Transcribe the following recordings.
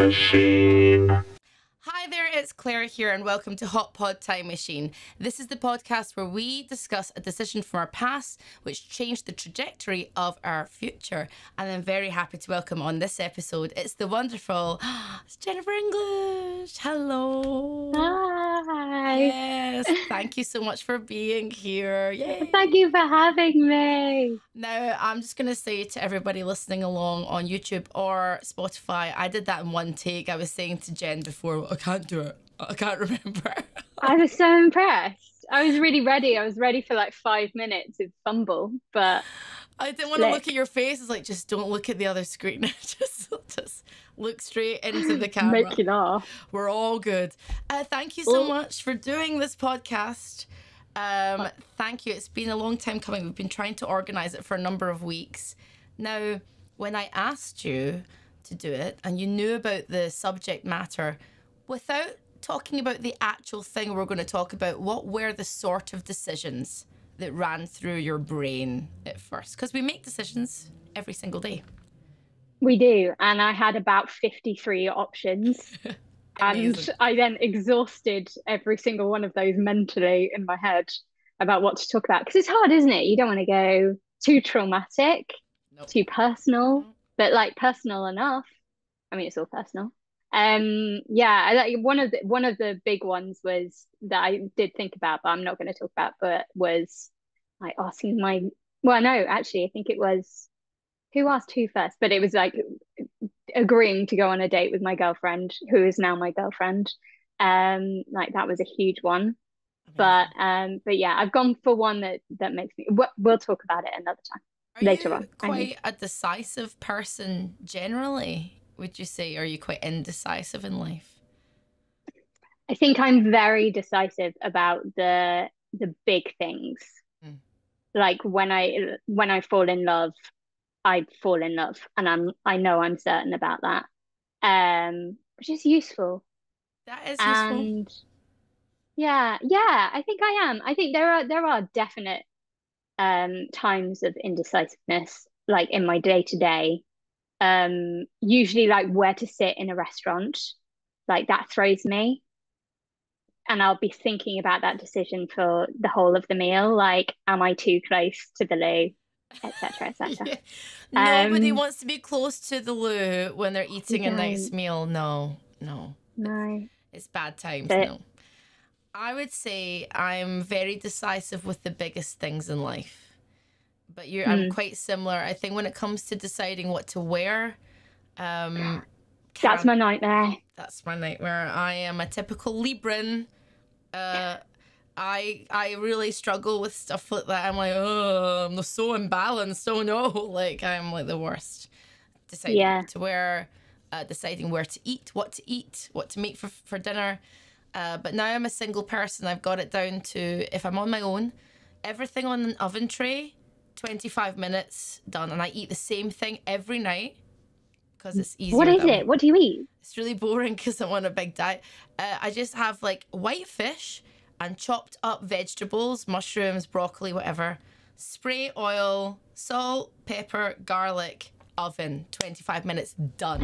Machine. Hi there, it's Claire here, and welcome to Hot Pod Time Machine. This is the podcast where we discuss a decision from our past which changed the trajectory of our future. And I'm very happy to welcome on this episode, it's the wonderful it's Jennifer English. Hello. Hi. Yes, thank you so much for being here. Yay. Thank you for having me. Now, I'm just going to say to everybody listening along on YouTube or Spotify, I did that in one take. I was saying to Jen before, I can't do it. I can't remember. I was so impressed. I was really ready. I was ready for like 5 minutes of fumble, but I didn't want to look at your face. It's like, just don't look at the other screen. just look straight into the camera. Make you laugh. We're all good. Thank you so much for doing this podcast. Thank you. It's been a long time coming. We've been trying to organise it for a number of weeks. Now, when I asked you to do it and you knew about the subject matter, without talking about the actual thing we're going to talk about, what were the sort of decisions that ran through your brain at first? Because we make decisions every single day. We do. And I had about 53 options. And I then exhausted every single one of those mentally in my head about what to talk about. Because it's hard, isn't it? You don't want to go too traumatic, too personal, but like personal enough. I mean, it's all personal. Yeah, like one of the big ones was that I did think about, but I'm not going to talk about, but was like asking actually, I think it was who asked who first, but it was like agreeing to go on a date with my girlfriend, who is now my girlfriend. Like that was a huge one. Amazing. But yeah, I've gone for one that makes me. We'll talk about it another time later on. Quite a decisive person generally, would you say? Are you quite indecisive in life? I think I'm very decisive about the big things. Like when I fall in love, I fall in love, and I know I'm certain about that. Which is useful. That is useful. And yeah, I think I am. I think there are definite times of indecisiveness, like in my day-to-day. Usually like where to sit in a restaurant, like that throws me. And I'll be thinking about that decision for the whole of the meal. Like, am I too close to the loo? Etc. Yeah. Nobody wants to be close to the loo when they're eating a nice meal. No. It's bad times. No. I would say I'm very decisive with the biggest things in life. But I'm quite similar. I think when it comes to deciding what to wear, that's my nightmare. That's my nightmare. I am a typical Libran. I really struggle with stuff like that. I'm like, oh, I'm so imbalanced. Oh no, like I'm like the worst. Deciding what to wear, deciding where to eat, what to make for dinner. But now I'm a single person. I've got it down to, if I'm on my own, everything on an oven tray, 25 minutes done, and I eat the same thing every night because it's easier. What is it? What do you eat? It's really boring because I'm on a big diet. I just have like white fish and chopped up vegetables, mushrooms, broccoli, whatever. Spray oil, salt, pepper, garlic, oven, 25 minutes, done.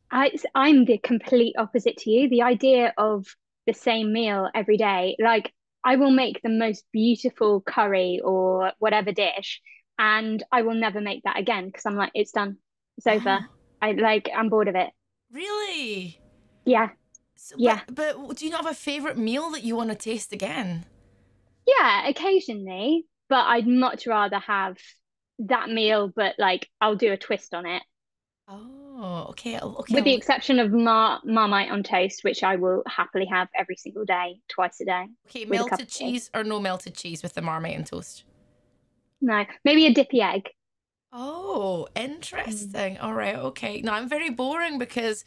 And I'm the complete opposite to you. The idea of the same meal every day, like I will make the most beautiful curry or whatever dish, and I will never make that again because I'm like, it's done. It's over. I'm bored of it. Really? Yeah. So, but do you not have a favourite meal that you want to taste again? Yeah, occasionally. But I'd much rather have that meal, but like I'll do a twist on it. Oh, okay. With the exception of Marmite on toast, which I will happily have every single day, twice a day. Okay, melted cheese or no melted cheese with the Marmite on toast? No, maybe a dippy egg. Oh, interesting. All right, okay. Now I'm very boring because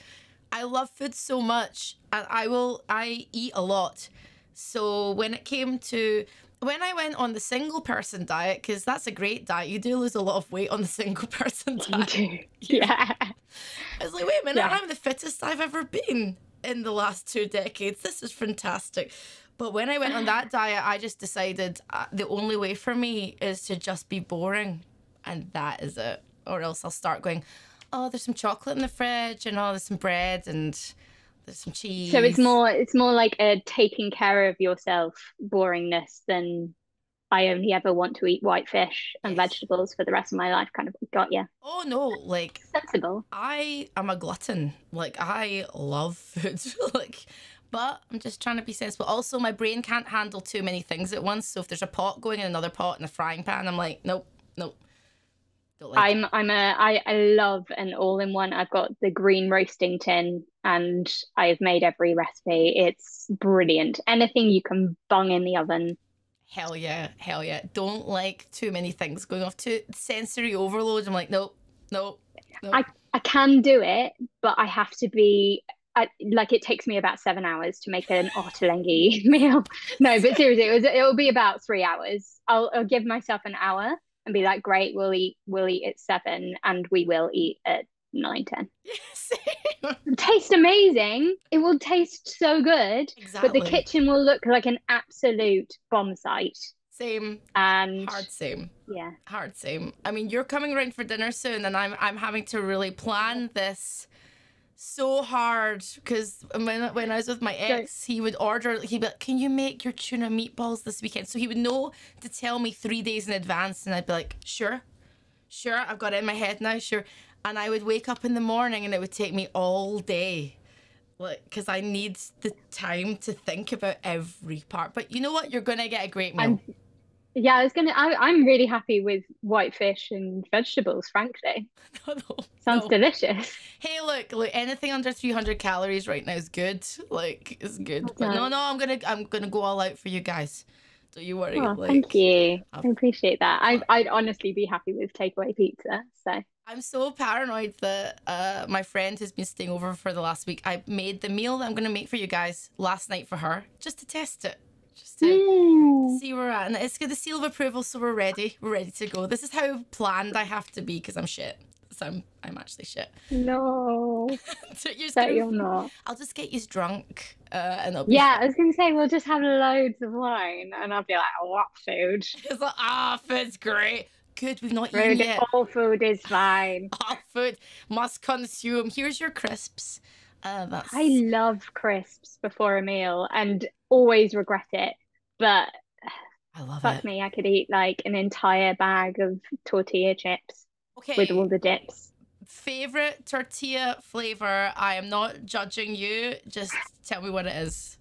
I love food so much and I eat a lot. So when I went on the single person diet, because that's a great diet, you do lose a lot of weight on the single person diet. You do. Yeah. I was like, wait a minute, I'm the fittest I've ever been in the last 2 decades. This is fantastic. But when I went on that diet, I just decided the only way for me is to just be boring. And that is it. Or else I'll start going, oh, there's some chocolate in the fridge, and oh, there's some bread, and there's some So cheese. it's more like a taking care of yourself boringness than I only ever want to eat white fish and Yes. vegetables for the rest of my life kind of got you. Oh no, like Sensible. I am a glutton. Like I love food. Like, but I'm just trying to be sensible. Also, my brain can't handle too many things at once. So if there's a pot going in another pot in a frying pan, I'm like, nope, nope. Don't like it. I love an all-in-one. I've got the green roasting tin and I've made every recipe. It's brilliant. Anything you can bung in the oven. Hell yeah, hell yeah. Don't like too many things going off to sensory overload. I'm like, nope, nope, nope. I can do it, but I have to be like it takes me about 7 hours to make an ottolenghi meal. No, but seriously, it'll be about 3 hours. I'll give myself an hour and be like, great, we'll eat at 7 and we will eat at 9, 10. Same. It'll taste amazing. It will taste so good, but the Exactly. kitchen will look like an absolute bomb site. Same. And Hard same. yeah. Hard same. I mean, you're coming around for dinner soon, and I'm having to really plan this so hard because when I was with my ex, he would order. He'd be like, "Can you make your tuna meatballs this weekend?" So he would know to tell me 3 days in advance, and I'd be like, "Sure, sure, I've got it in my head now, sure." And I would wake up in the morning, and it would take me all day, like, because I need the time to think about every part. But you know what? You're gonna get a great meal. Yeah, I'm really happy with white fish and vegetables, frankly. No, no, Sounds no. delicious. Hey, look, anything under 300 calories right now is good. Like, it's good. But no, I'm gonna go all out for you guys. Don't you worry. Oh, Like, thank you. I've, I appreciate that. I'd honestly be happy with takeaway pizza. So I'm so paranoid that my friend has been staying over for the last week. I made the meal that I'm gonna make for you guys last night for her, just to test it. Just to see where we're at. And it's got the seal of approval, so we're ready. We're ready to go. This is how planned I have to be because I'm shit. So I'm actually shit. No, So you're not. I'll just get you drunk, and I'll be Yeah, fine. I was gonna say we'll just have loads of wine, and I'll be like, oh, what food? It's like, food's great. Good, we've not eaten Food, yet. all food is fine. Food must consume. Here's your crisps. I love crisps before a meal and always regret it, but I love fuck it. me, I could eat like an entire bag of tortilla chips with all Okay, the dips. favorite tortilla flavor. I am not judging you. Just tell me what it is.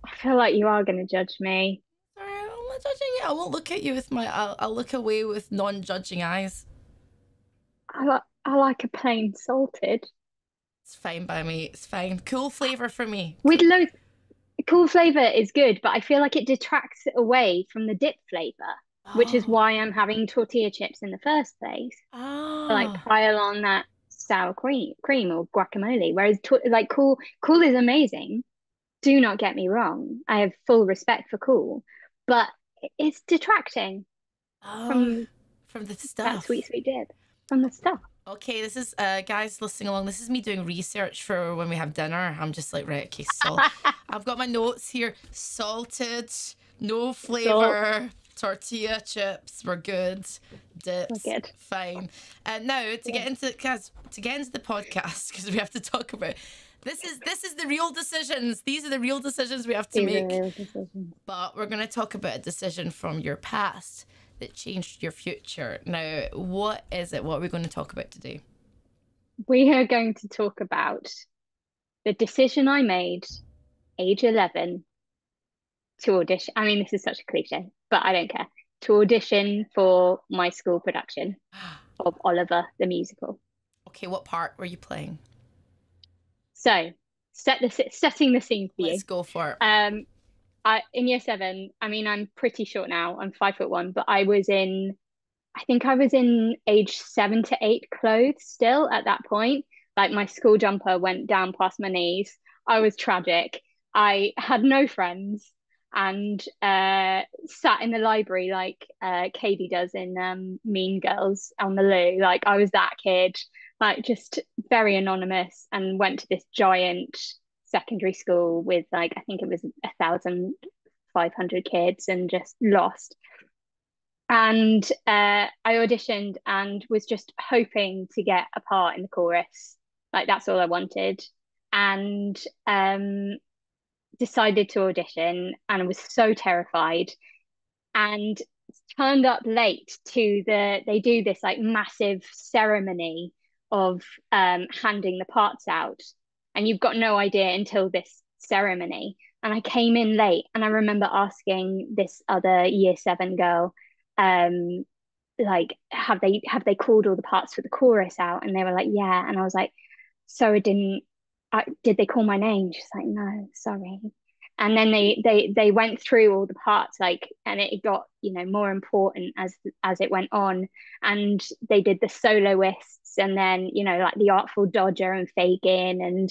I feel like you are going to judge me. Sorry, I'm not judging you. I won't look at you with my. I'll look away with non-judging eyes. I like a plain salted It's fine by me. It's fine. Cool flavor for me. with loads. Cool flavor is good, but I feel like it detracts away from the dip flavor, which is Oh. why I'm having tortilla chips in the first place. Like Ah. pile on that sour cream or guacamole. Whereas like cool is amazing. Do not get me wrong. I have full respect for cool, but it's detracting Oh, from from the that stuff. sweet dip from the stuff. Okay, this is guys listening along. This is me doing research for when we have dinner. I'm just like, right, okay, I've got my notes here. Salted, no flavor, tortilla chips. We're good. Dips, We're good. fine. And now to get into the podcast because we have to talk about. This is the real decisions. These are the real decisions we have to make. Real decisions. But we're going to talk about a decision from your past that changed your future. Now, what is it? What are we going to talk about today? We are going to talk about the decision I made, age 11, to audition. I mean, this is such a cliche, but I don't care. To audition for my school production of Oliver the musical. Okay, what part were you playing? So, setting the scene for you. Let's go for it. In year 7, I mean, I'm pretty short now. I'm 5'1", but I think I was in age 7 to 8 clothes still at that point. Like my school jumper went down past my knees. I was tragic. I had no friends and sat in the library like Katie does in Mean Girls on the loo. Like I was that kid, like just very anonymous, and went to this giant secondary school with like I think it was 1,500 kids and just lost. And I auditioned and was just hoping to get a part in the chorus. Like that's all I wanted. And decided to audition and I was so terrified and turned up late to they do this like massive ceremony of handing the parts out. And you've got no idea until this ceremony. And I came in late and I remember asking this other year 7 girl, like, have they called all the parts for the chorus out? And they were like, yeah. And I was like, so did they call my name? She's like, no, sorry. And then they went through all the parts, like, and it got, more important as it went on. And they did the soloists and then, like the Artful Dodger and Fagin and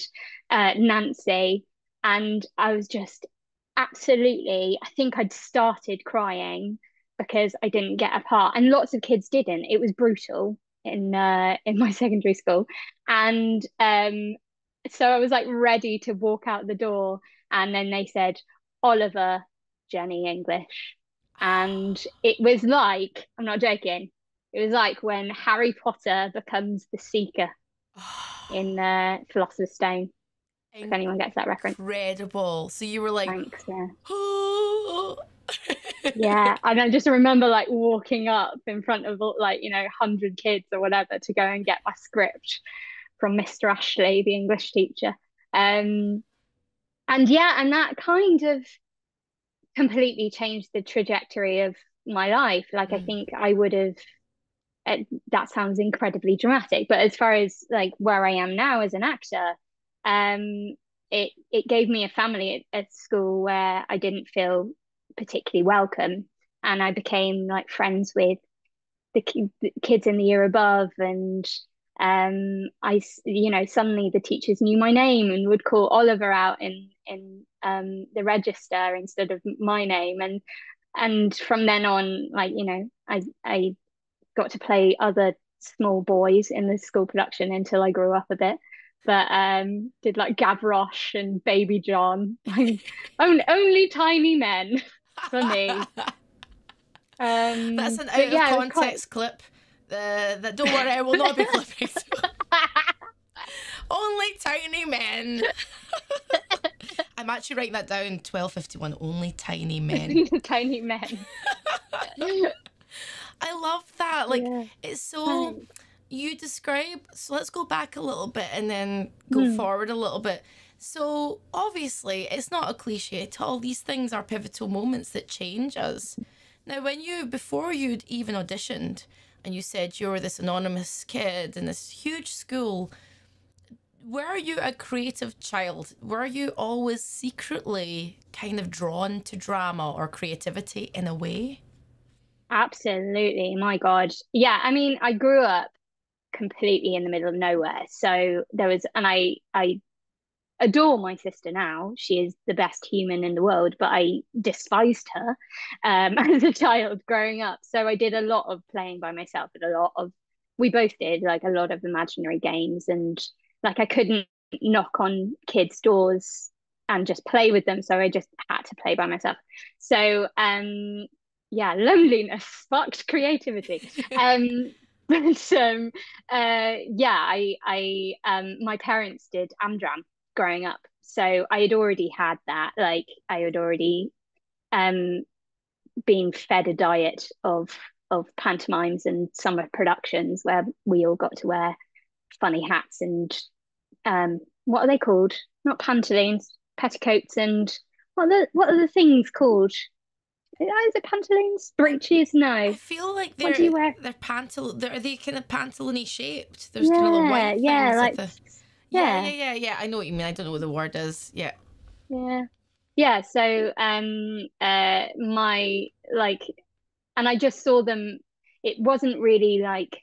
Nancy. And I was just absolutely, I think I'd started crying because I didn't get a part. And lots of kids didn't. It was brutal in my secondary school. And so I was like ready to walk out the door, and then they said Oliver, Jenny English, and it was like, I'm not joking, it was like when Harry Potter becomes the Seeker in Philosopher's Stone. If anyone gets that reference. Incredible. So you were like, thanks, yeah. Yeah, and I just remember like walking up in front of 100 kids or whatever to go and get my script from Mr. Ashley, the English teacher. And that kind of completely changed the trajectory of my life. Like I think I would have, that sounds incredibly dramatic, but as far as like where I am now as an actor, it gave me a family at school where I didn't feel particularly welcome, and I became like friends with the kids in the year above, and I suddenly the teachers knew my name and would call Oliver out in the register instead of my name, and from then on, like I got to play other small boys in the school production until I grew up a bit. But did like Gavroche and Baby John, like only tiny men for me. That's an out of context clip. That don't worry, I will not be clipping. Only tiny men. I'm actually writing that down. 1251. Only tiny men. Tiny men. I love that. Like it's so. Thanks. You describe. So let's go back a little bit and then go forward a little bit. So obviously, it's not a cliche at all. These things are pivotal moments that change us. Now, before you'd even auditioned and you said you were this anonymous kid in this huge school, were you a creative child? Were you always secretly kind of drawn to drama or creativity in a way? Absolutely. My God. Yeah. I mean, I grew up completely in the middle of nowhere. So there was, and I adore my sister now. She is the best human in the world, but I despised her as a child growing up. So I did a lot of playing by myself and we both did like a lot of imaginary games, and like I couldn't knock on kids' doors and just play with them. So I just had to play by myself. So loneliness sparked creativity. But my parents did Amdram growing up, so I had already had that. Like I had already been fed a diet of pantomimes and summer productions where we all got to wear funny hats and what are they called? Not pantaloons, petticoats, and what are the things called? Is it pantaloons? Breeches? No. I feel like they're are they kind of pantaloony shaped? There's kind of the white things. Like yeah. I know what you mean. I don't know what the word is. Yeah. Yeah. So my like, and I just saw them. It wasn't really like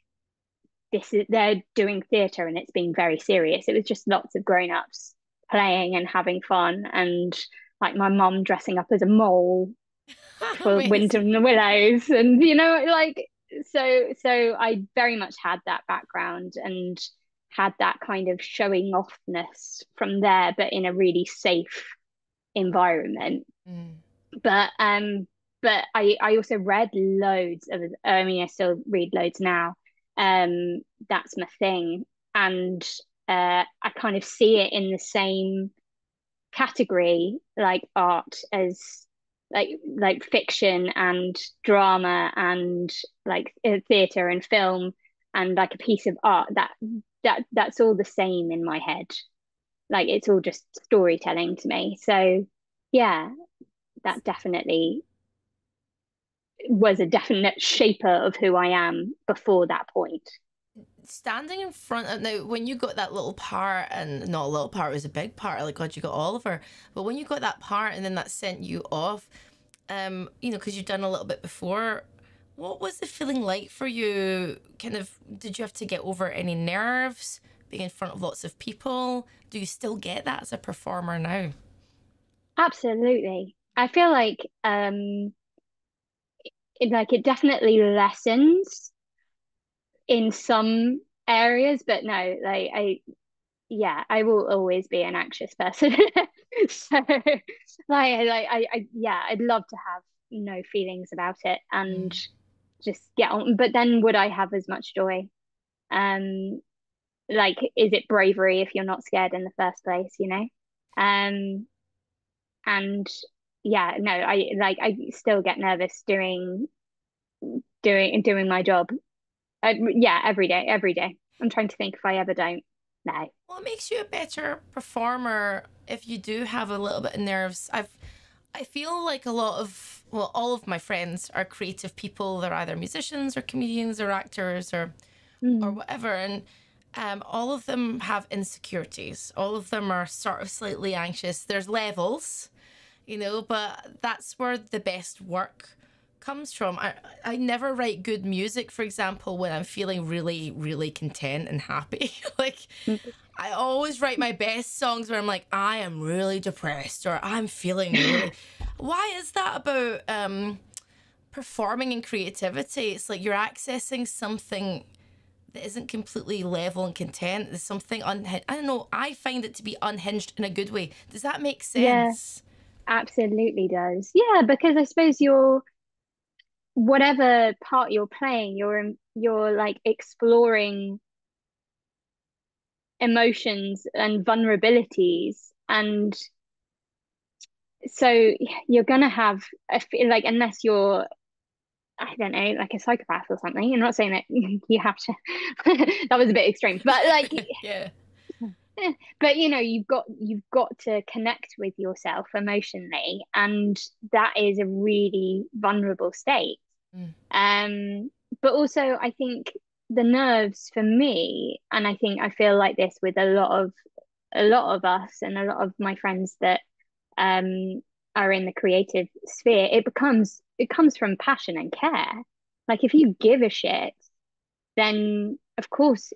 they're doing theatre and it's being very serious. It was just lots of grown-ups playing and having fun, and like my mum dressing up as a mole for Wind in the Willows, and like so I very much had that background and had that kind of showing offness from there, but in a really safe environment. But but I also read loads of, I mean, I still read loads now. That's my thing. And I kind of see it in the same category, like art, as like fiction and drama and like theater and film, and like a piece of art, that's all the same in my head. Like it's all just storytelling to me. So yeah, that definitely was a definite shaper of who I am before that point. Standing in front of, now when you got that little part, and not a little part, it was a big part, like God, you got Oliver, but when you got that part and then that sent you off, you know, because you've done a little bit before, what was the feeling like for you? Kind of, did you have to get over any nerves being in front of lots of people? Do you still get that as a performer now? Absolutely. I feel like it definitely lessens in some areas, but no, like yeah, I will always be an anxious person. So yeah, I'd love to have no feelings about it and Mm. just get on. But then would I have as much joy? Um, like, is it bravery if you're not scared in the first place, you know? Um, and yeah, no, I still get nervous doing my job. Yeah, every day. I'm trying to think if I ever don't. No. What makes you a better performer if you do have a little bit of nerves? I feel like a lot of, well, all of my friends are creative people. They're either musicians or comedians or actors or Mm. whatever, and all of them have insecurities. All of them are sort of slightly anxious. There's levels, you know, but that's where the best work comes from. I never write good music, for example, when I'm feeling really, really content and happy. Like, I always write my best songs where I'm like, I am really depressed or I'm feeling really. Why is that about performing and creativity? It's like you're accessing something that isn't completely level and content. There's something unhinged. I don't know. I find it to be unhinged in a good way. Does that make Yeah, sense? absolutely does. Yeah, because I suppose you're whatever part you're playing, you're like exploring emotions and vulnerabilities, and so you're gonna have a feel like, unless you're, I don't know, like a psychopath or something. I'm not saying that you have to. That was a bit extreme, but like, Yeah. but you know, you've got to connect with yourself emotionally, and that is a really vulnerable state. Mm. Um, but also I think the nerves for me, and I think I feel like this with a lot of us and a lot of my friends that um are in the creative sphere, it comes from passion and care. Like if you give a shit, then of course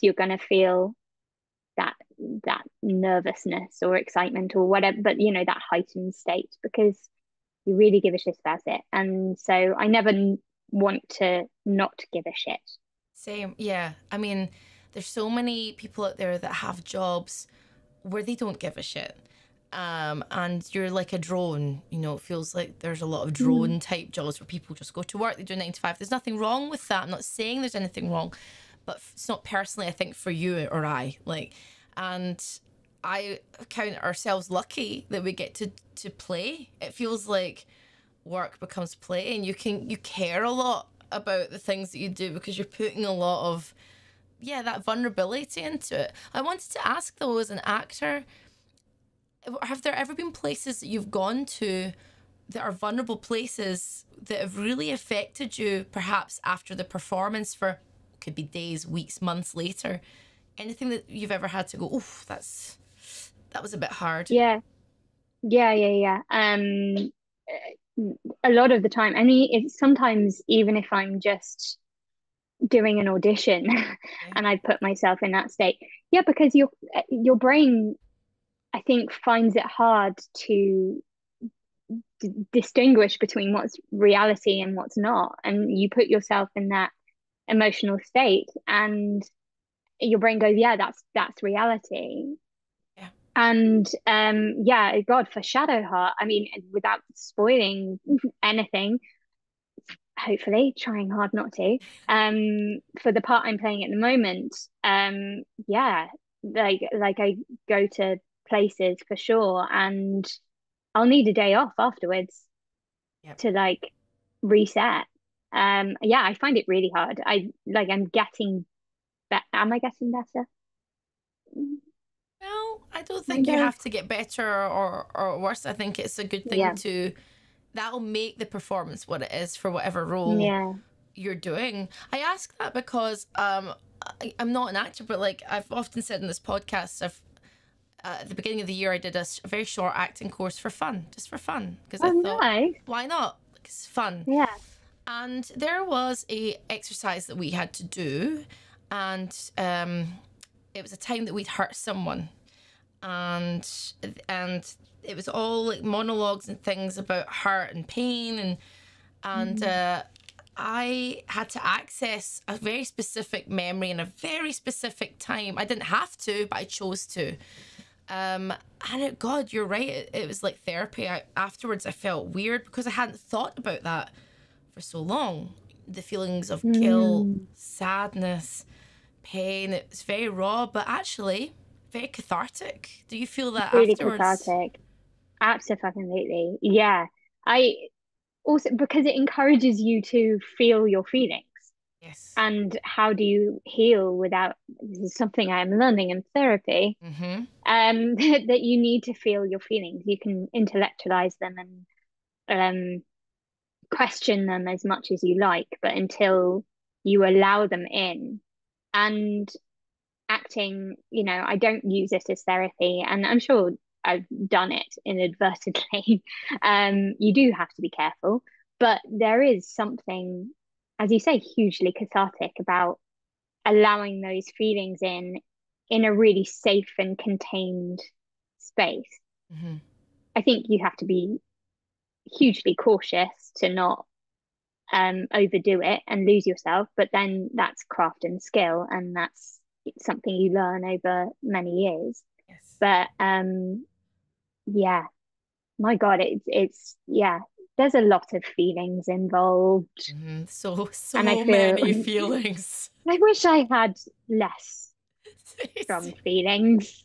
you're gonna feel that that nervousness or excitement or whatever, but you know, that heightened state because you really give a shit about it. And so I never want to not give a shit. Same. Yeah. I mean, there's so many people out there that have jobs where they don't give a shit. And you're like a drone, you know, it feels like there's a lot of Mm. drone type jobs where people just go to work, they do 9 to 5. There's nothing wrong with that. I'm not saying there's anything wrong, but it's not personally, I think, for you or I. Like, and I count ourselves lucky that we get to play. It feels like work becomes play, and you care a lot about the things that you do because you're putting a lot of, yeah, that vulnerability into it. I wanted to ask though, as an actor, have there ever been places that you've gone to that are vulnerable places that have really affected you, perhaps after the performance, for could be days, weeks, months later? Anything that you've ever had to go, oof, that was a bit hard? Yeah, yeah. A lot of the time, I mean, it's sometimes even if I'm just doing an audition Yeah. and I put myself in that state, yeah, because your brain, I think, finds it hard to distinguish between what's reality and what's not, and you put yourself in that emotional state, and your brain goes, yeah, that's reality. Yeah. And yeah, God, for Shadowheart, I mean, without spoiling anything, hopefully trying hard not to. For the part I'm playing at the moment, yeah, like I go to places for sure, and I'll need a day off afterwards Yep. to like reset. Yeah, I find it really hard. I'm getting better. Am I getting better? Well, I don't think you Maybe. have to get better or worse. I think it's a good thing Yeah. to that'll make the performance what it is for whatever role Yeah. you're doing. I ask that because I'm not an actor, but like I've often said in this podcast, I've at the beginning of the year I did a very short acting course for fun, just for fun, because I Oh, thought, nice. why not? It's fun. Yeah. And there was a exercise that we had to do, and it was a time that we'd hurt someone, and and it was all like monologues and things about hurt and pain, and I had to access a very specific memory in a very specific time. I didn't have to, but I chose to. God, you're right. It was like therapy. Afterwards, I felt weird because I hadn't thought about that for so long. The feelings of guilt, Mm. sadness, pain. It was very raw, but actually very cathartic. Do you feel that Really afterwards? cathartic. Absolutely. Yeah. I also, because it encourages you to feel your feelings. Yes. And how do you heal without, this is something I'm learning in therapy, Mm-hmm. that you need to feel your feelings. You can intellectualize them and question them as much as you like, but until you allow them in. And acting, I don't use it as therapy, and I'm sure I've done it inadvertently. You do have to be careful, but there is something, as you say, hugely cathartic about allowing those feelings in a really safe and contained space. Mm-hmm. I think you have to be hugely cautious to not overdo it and lose yourself, but then that's craft and skill, and that's something you learn over many years. Yes. But yeah, my God, it's yeah, there's a lot of feelings involved, Mm-hmm. So and I so feel many feelings. I wish I had less strong feelings.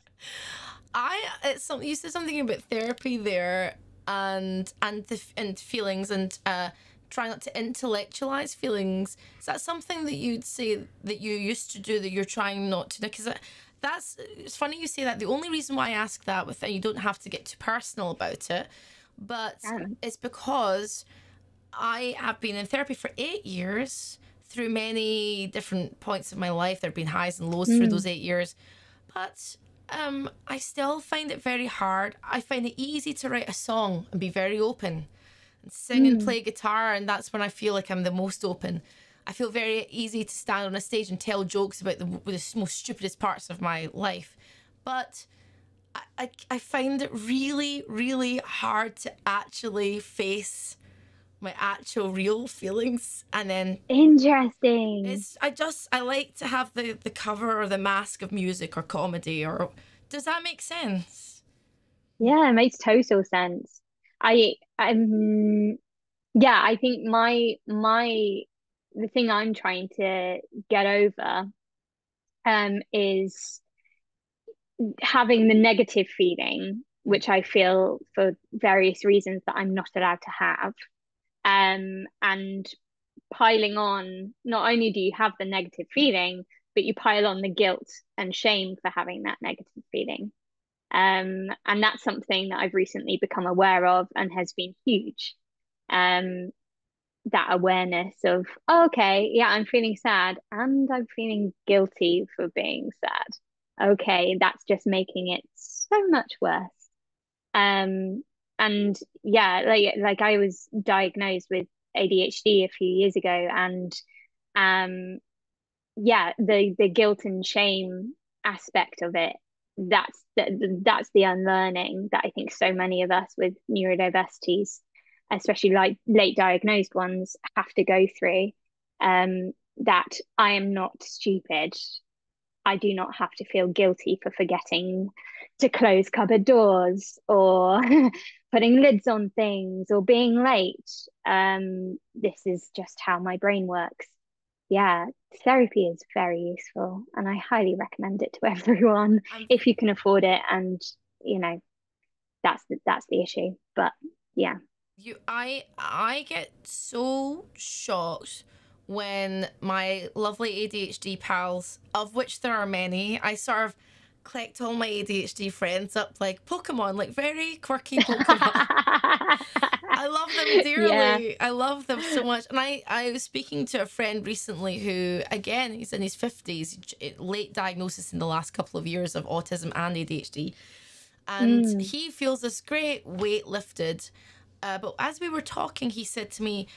It's something you said something about therapy there, and feelings, and try not to intellectualize feelings. Is that something that you'd say that you used to do that you're trying not to? Because that's it's funny you say that. The only reason why I ask that, with you don't have to get too personal about it, but it's because I have been in therapy for 8 years through many different points of my life. There have been highs and lows through those 8 years, but I still find it very hard. I find it easy to write a song and be very open and sing and play guitar, and that's when I feel like I'm the most open. I feel very easy to stand on a stage and tell jokes about the most stupidest parts of my life, but I find it really, really hard to actually face my actual real feelings. And then Interesting. I like to have the cover or the mask of music or comedy. Or does that make sense? Yeah, it makes total sense. I'm yeah, I think my the thing I'm trying to get over is having the negative feeling, which I feel for various reasons that I'm not allowed to have. And piling on, not only do you have the negative feeling, but you pile on the guilt and shame for having that negative feeling. And that's something that I've recently become aware of and has been huge. Um, that awareness of, oh, okay, yeah, I'm feeling sad and I'm feeling guilty for being sad. Okay, that's just making it so much worse. Um, and yeah, like I was diagnosed with ADHD a few years ago, and um, yeah, the guilt and shame aspect of it, that's the unlearning that I think so many of us with neurodiversities, especially like late diagnosed ones, have to go through. That I am not stupid. I do not have to feel guilty for forgetting to close cupboard doors or putting lids on things or being late. This is just how my brain works. Yeah, therapy is very useful and I highly recommend it to everyone if you can afford it. And, you know, that's the issue. But yeah. I get so shocked when my lovely ADHD pals, of which there are many, I sort of collect all my ADHD friends up like Pokemon, like very quirky Pokemon. I love them dearly. Yeah. I love them so much. And I was speaking to a friend recently who, again, he's in his 50s, late diagnosis in the last couple of years of autism and ADHD. And he feels this great weight lifted. But as we were talking, he said to me,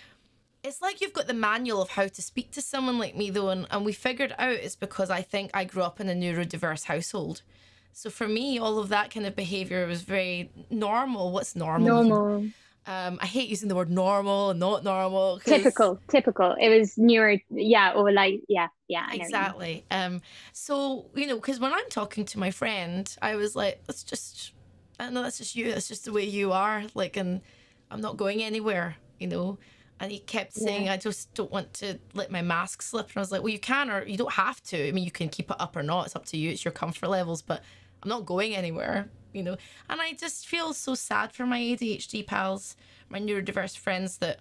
it's like you've got the manual of how to speak to someone like me, though. And we figured out it's because I think I grew up in a neurodiverse household. So for me, all of that kind of behaviour was very normal. What's normal? Normal. I hate using the word normal and not normal. Typical. It was neuro, yeah, or like, yeah. Exactly. So, you know, because when I'm talking to my friend, I was like, I don't know, that's just you. That's just the way you are. Like, and I'm not going anywhere, you know. And he kept saying, I just don't want to let my mask slip. And I was like, well, you can, or you don't have to. I mean, you can keep it up or not. It's up to you. It's your comfort levels. But I'm not going anywhere, you know. And I just feel so sad for my ADHD pals, my neurodiverse friends, that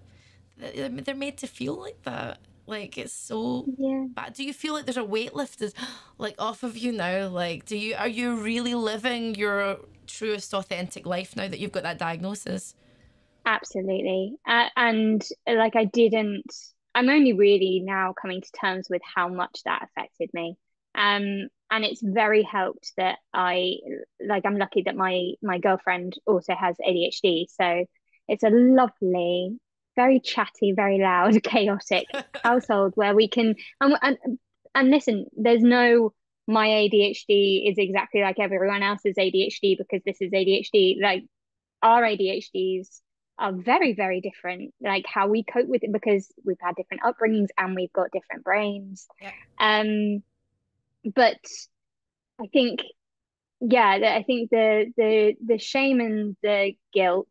they're made to feel like that. Like, it's so bad. Do you feel like there's a weight lifted, like, off of you now? Like, are you really living your truest, authentic life now that you've got that diagnosis? Absolutely. And like, I'm only really now coming to terms with how much that affected me. And it's very helped that I'm lucky that my girlfriend also has ADHD. So it's a lovely, very chatty, very loud, chaotic household where we can, and listen, there's no, my ADHD is exactly like everyone else's ADHD because this is ADHD. Like, our ADHDs are very, very different, like how we cope with it because we've had different upbringings and we've got different brains. But I think, I think the shame and the guilt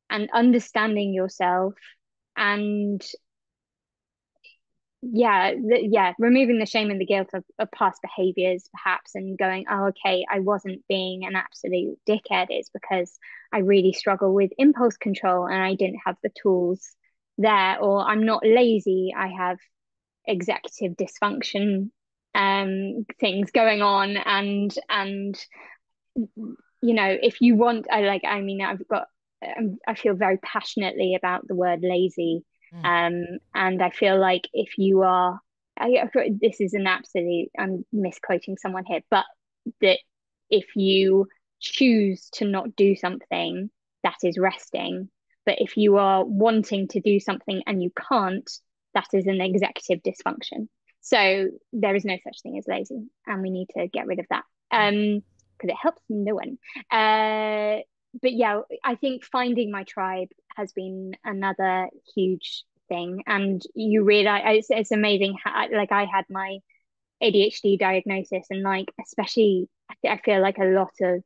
and understanding yourself and removing the shame and the guilt of past behaviors perhaps, and going, oh, okay, I wasn't being an absolute dickhead. It's because I really struggle with impulse control and I didn't have the tools there, or I'm not lazy, I have executive dysfunction things going on. And you know, if you want, I feel very passionately about the word lazy. And I feel like if you are, this is an absolute, I'm misquoting someone here, but that if you choose to not do something, that is resting. But if you are wanting to do something and you can't, that is an executive dysfunction. So there is no such thing as lazy, and we need to get rid of that because it helps no one. But yeah, I think finding my tribe has been another huge thing. And you realize it's amazing how, like, I had my ADHD diagnosis, and like, especially I feel like a lot of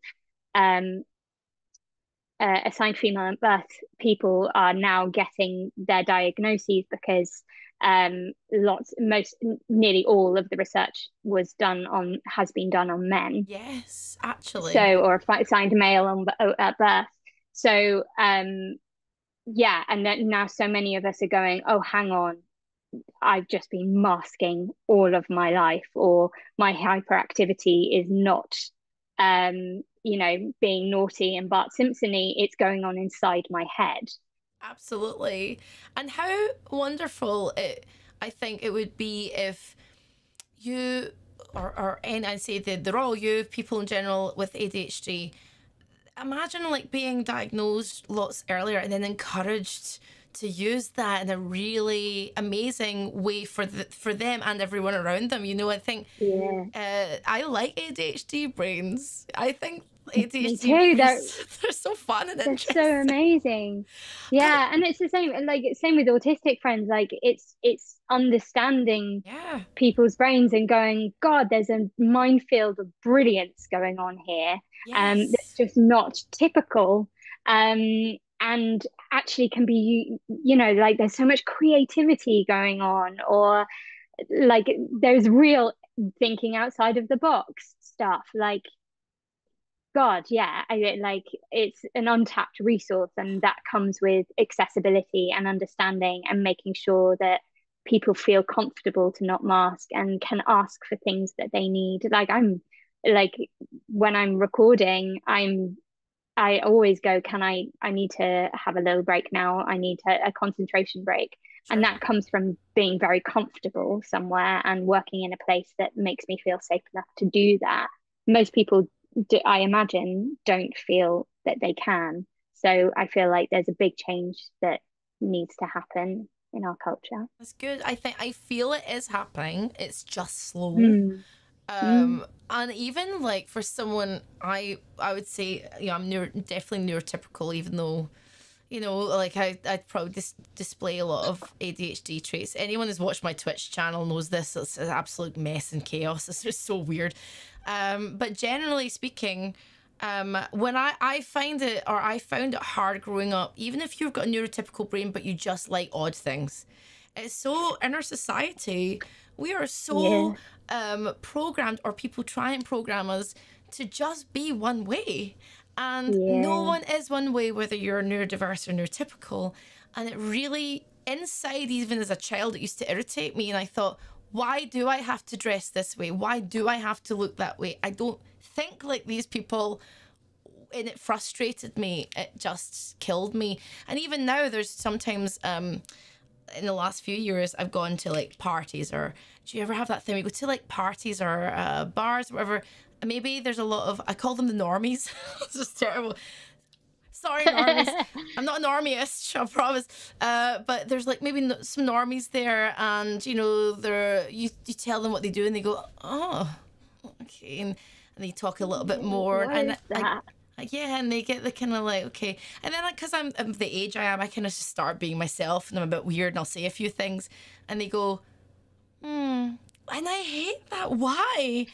assigned female at birth people are now getting their diagnoses because nearly all of the research has been done on men. Yes, actually. So, or assigned male at birth. So and then now so many of us are going, oh, hang on, I've just been masking all of my life, or my hyperactivity is not being naughty and Bart Simpson-y, it's going on inside my head. Absolutely. And how wonderful I think it would be if you, and I say they're all you, people in general with ADHD, imagine like being diagnosed lots earlier and then encouraged to use that in a really amazing way for them and everyone around them. You know, I think I like ADHD brains. I think Me ADHD too. brains, they're so fun and They're interesting. so amazing. But Yeah, and it's the same, like same with autistic friends. Like it's understanding yeah, people's brains and going, God, there's a minefield of brilliance going on here. That's yes, just not typical. And actually can be, like there's so much creativity going on, or like there's real thinking outside of the box stuff. Like, God, yeah, like it's an untapped resource, and that comes with accessibility and understanding and making sure that people feel comfortable to not mask and can ask for things that they need. Like I'm like when I'm recording, I always go, I need to have a little break now. I need a concentration break. And sure. that comes from being very comfortable somewhere and working in a place that makes me feel safe enough to do that. Most people, I imagine, don't feel that they can. So I feel like there's a big change that needs to happen in our culture. That's good. I feel it is happening. It's just slow. Mm. Mm. And even like for someone, I would say, I'm definitely neurotypical, even though, like I'd probably display a lot of ADHD traits. Anyone who's watched my Twitch channel knows this. It's an absolute mess and chaos. It's just so weird. But generally speaking, when I find it, or I found it hard growing up, even if you've got a neurotypical brain, but you just like odd things. It's so, in our society, we are so programmed, or people try and program us to just be one way. And no one is one way, whether you're neurodiverse or neurotypical. And it really, inside, even as a child, it used to irritate me. And I thought, why do I have to dress this way? Why do I have to look that way? I don't think like these people. And it frustrated me. It just killed me. And even now, there's sometimes in the last few years, I've gone to like parties, or do you ever have that thing? We go to like parties or bars, or whatever. And maybe there's a lot of, I call them the normies. It's just terrible. Sorry, normies. I'm not a normieist, I promise. But there's like maybe some normies there, and you tell them what they do, and they go, oh, okay, and they talk a little bit more, What and is that? yeah, and they get the kind of like, okay. And then because I'm the age I am, I kind of just start being myself, and I'm a bit weird, and I'll say a few things, and they go, and I hate that. Why?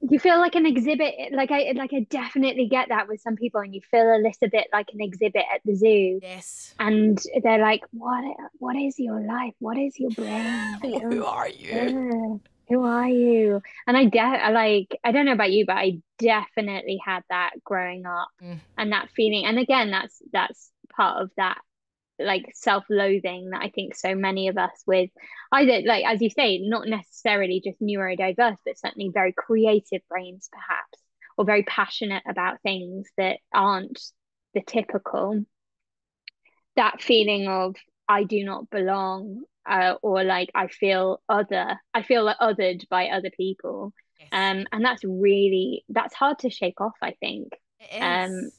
You feel like an exhibit. Like I definitely get that with some people, and you feel a little bit like an exhibit at the zoo. Yes. And they're like, what is your life? What is your brain? I Who don't, are you? who are you? And I don't know about you, but I definitely had that growing up, Mm. and that feeling. And again, that's part of that like self-loathing that I think so many of us with either, like as you say, not necessarily just neurodiverse, but certainly very creative brains perhaps, or very passionate about things that aren't the typical, that feeling of I do not belong, or like I feel like othered by other people. Yes. And that's hard to shake off, I think, It um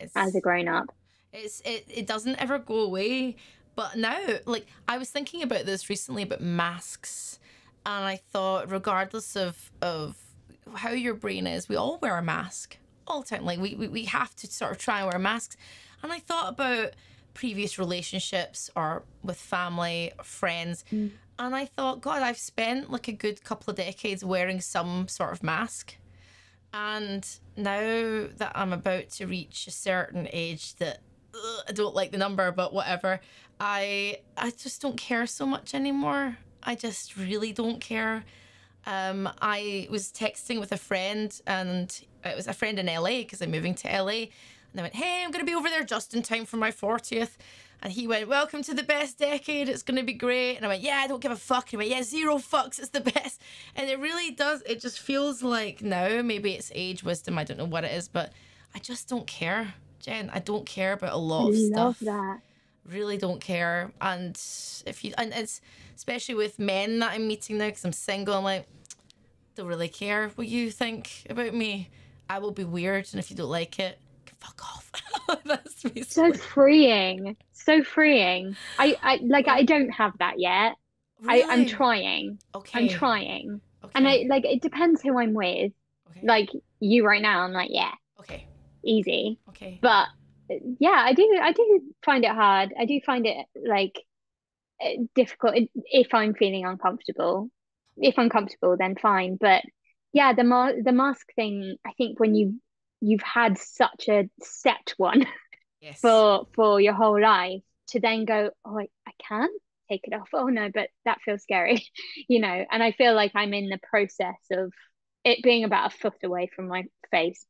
is. as a It's grown up. it doesn't ever go away. But now, like I was thinking about this recently about masks, and I thought, regardless of how your brain is, we all wear a mask all the time. Like we have to sort of try and wear masks. And I thought about previous relationships, or with family, friends, and I thought, God, I've spent like a good couple of decades wearing some sort of mask. And now that I'm about to reach a certain age that I don't like the number, but whatever, I just don't care so much anymore. I just really don't care. I was texting with a friend, and it was a friend in LA because I'm moving to LA. And I went, hey, I'm going to be over there just in time for my 40th. And he went, welcome to the best decade. It's going to be great. And I went, yeah, I don't give a fuck. And he went, yeah, zero fucks. It's the best. And it really does. It just feels like now, maybe it's age, wisdom. I don't know what it is, but I just don't care, Jen. I don't care about a lot I of love stuff. that. Really don't care. And and it's especially with men that I'm meeting now, because I'm single, I'm like, don't really care what you think about me. I will be weird. And if you don't like it, fuck off. That's So basically. freeing. So freeing. I like Yeah. I don't have that yet. I'm Really? trying. I'm Okay. trying. And Okay. I like it depends who I'm with. Okay. Like you right now, I'm like, yeah, Okay. easy. Okay. But yeah, I do find it hard. I do find it like difficult if I'm feeling uncomfortable. If I'm comfortable, then fine. But yeah, the mask thing, I think when you've had such a set one Yes. for your whole life to then go, oh, I can take it off. Oh no, but that feels scary, And I feel like I'm in the process of it being about a foot away from my face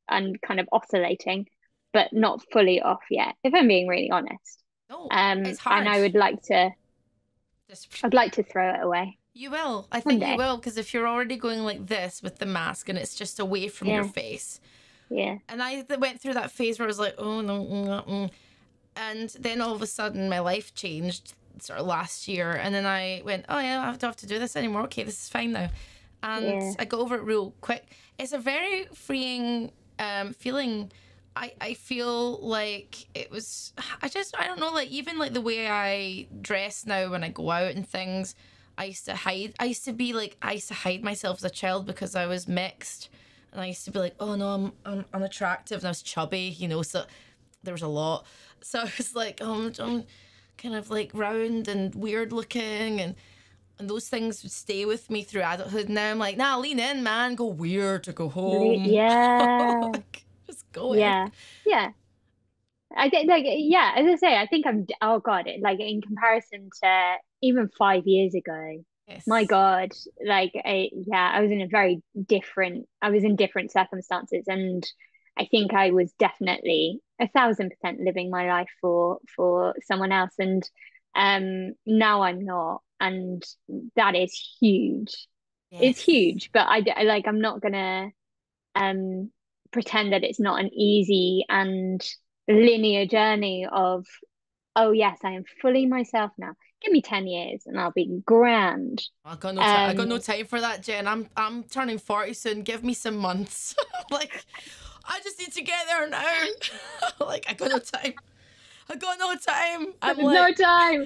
and kind of oscillating, but not fully off yet, if I'm being really honest. No, it's And hard. I would like to, Just I'd like to throw it away you will. I one think you day. will because if you're already going like this with the mask and it's just away from your Yeah, face. yeah, And I went through that phase where I was like, oh no, and then all of a sudden my life changed sort of last year, and then I went, oh yeah, I don't have to do this anymore. Okay, this is fine now, and yeah, I got over it real quick. It's a very freeing feeling. I feel like it was. I don't know, like even like the way I dress now when I go out and things. I used to hide. I used to hide myself as a child because I was mixed, and I used to be like, oh no, I'm unattractive, and I was chubby, so there was a lot. So I was like, I'm kind of like round and weird looking, and those things would stay with me through adulthood. Now I'm like, nah, lean in, man, go weird or go home. yeah, Like, just go in. yeah, yeah. I think like yeah, as I say, I think I'm oh God, like in comparison to even 5 years ago, my Yes. God, like I was in a very different I was in different circumstances, and I think I was definitely 1,000% living my life for someone else, and now I'm not, and that is huge. It's Yes. huge, but like I'm not gonna um pretend that it's not an easy and linear journey of, oh yes, I am fully myself now. Give me 10 years and I'll be grand. I got no time. I got no Um time for that, Jen. I'm turning 40 soon. Give me some months. Like, I just need to get there now. Like, I got no time. I got no time. there's no time.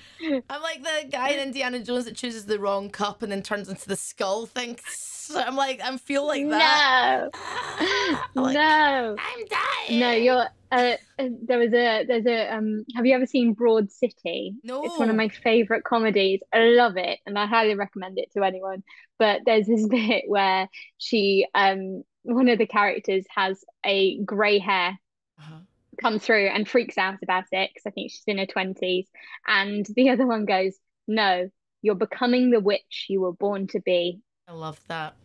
I'm like the guy in Indiana Jones that chooses the wrong cup and then turns into the skull thing. So I'm like, I feel like that. No. Like, No. I'm No, dying. you're there's a have you ever seen Broad City? It's one of No. my favorite comedies. I love it and I highly recommend it to anyone. But there's this bit where she one of the characters has a grey hair Uh-huh. come through and freaks out about it because I think she's in her 20s. And the other one goes, no, you're becoming the witch you were born to be. I love that.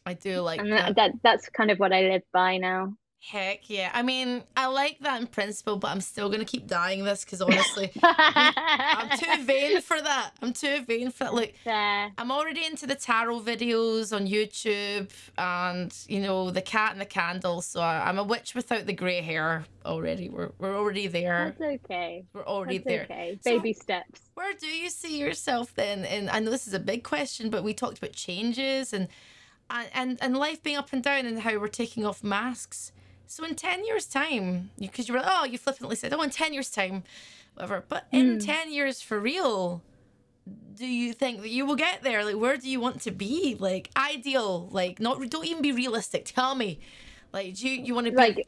I do like And that. that's kind of what I live by now. Heck yeah. I mean, I like that in principle, but I'm still going to keep dying this because honestly, I'm too vain for that. I'm too vain for that. Like, Fair. I'm already into the tarot videos on YouTube and, the cat and the candle. So I'm a witch without the grey hair already. We're already there. That's okay. We're already That's there. okay. So Baby steps. where do you see yourself then? And I know this is a big question, but we talked about changes and life being up and down and how we're taking off masks. So in 10 years' time, because you were like, oh, you flippantly said, oh, in 10 years' time, whatever. But in 10 years for real, do you think that you will get there? Like, where do you want to be? Like, ideal, like, don't even be realistic. Tell me. Like, do you want to be,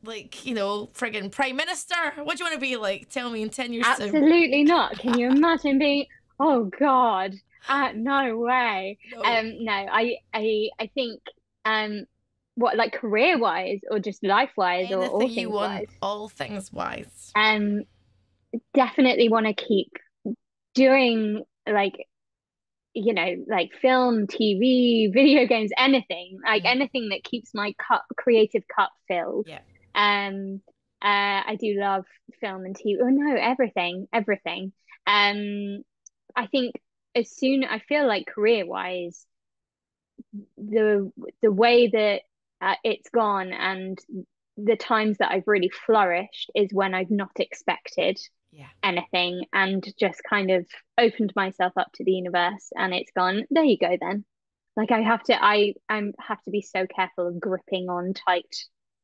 like, friggin' prime minister? What do you want to be like? Tell me in 10 years' time. Absolutely not. Can you imagine being, oh God, no way. No. No, I think, what, like career wise or just life wise or Anything all you things want, wise, all things wise. um, definitely want to keep doing like, like film, TV, video games, anything, like Mm. anything that keeps my creative cup filled. Yeah. I do love film and TV. Oh no, everything. I think I feel like career wise, the way that it's gone and the times that I've really flourished is when I've not expected Yeah. anything and just kind of opened myself up to the universe and it's gone, there you go then. Like I have to be so careful of gripping on tight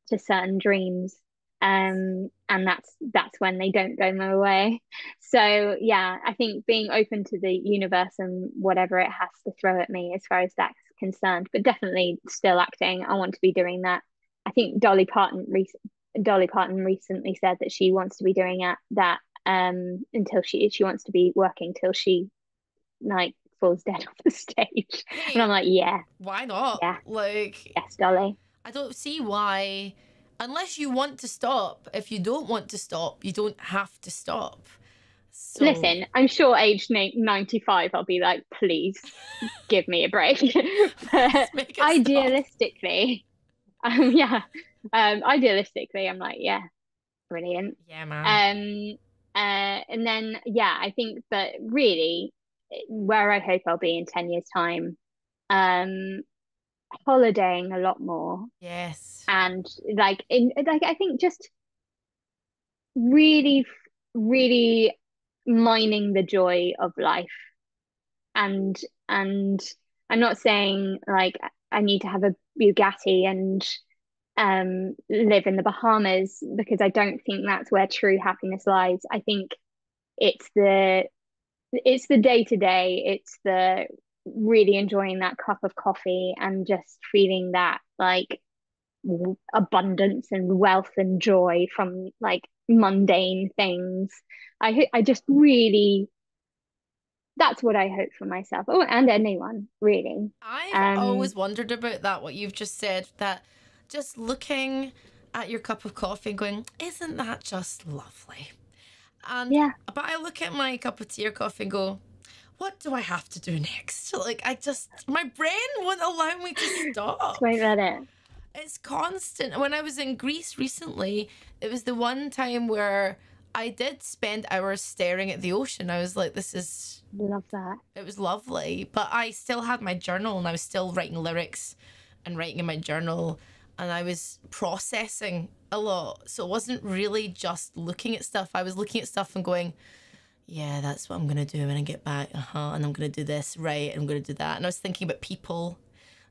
to certain dreams And that's when they don't go my way. So yeah, I think being open to the universe and whatever it has to throw at me as far as that's concerned, but definitely still acting. I want to be doing that. I think Dolly Parton recently said that she wants to be doing that until she wants to be working till she like falls dead off the stage. Hey, and I'm like, yeah, why not? yeah, Like, yes, Dolly. I don't see why, unless you want to stop. If you don't want to stop, you don't have to stop. So Listen, I'm sure age 95 I'll be like, please give me a break. But make it idealistically, yeah, idealistically, I'm like, yeah, brilliant. yeah, man. And then yeah, I think that really where I hope I'll be in 10 years' time, um, holidaying a lot more. Yes. And like I think just really, really mining the joy of life. And I'm not saying like I need to have a Bugatti and live in the Bahamas, because I don't think that's where true happiness lies. I think it's the day to day, it's the really enjoying that cup of coffee and just feeling that like abundance and wealth and joy from like mundane things. I just really, that's what I hope for myself. Oh, and anyone really. I've always wondered about that, what you've just said, that just looking at your cup of coffee and going, isn't that just lovely? And yeah, but I look at my cup of tea or coffee and go, what do I have to do next? Like, my brain won't allow me to stop. won't let it. It's constant. When I was in Greece recently, it was the one time where I did spend hours staring at the ocean. I was like, Love that. it was lovely. But I still had my journal and I was still writing lyrics and writing in my journal, and I was processing a lot. So it wasn't really just looking at stuff. I was looking at stuff and going, yeah, that's what I'm going to do when I get back. And I'm going to do this, right? And I'm going to do that. And I was thinking about people.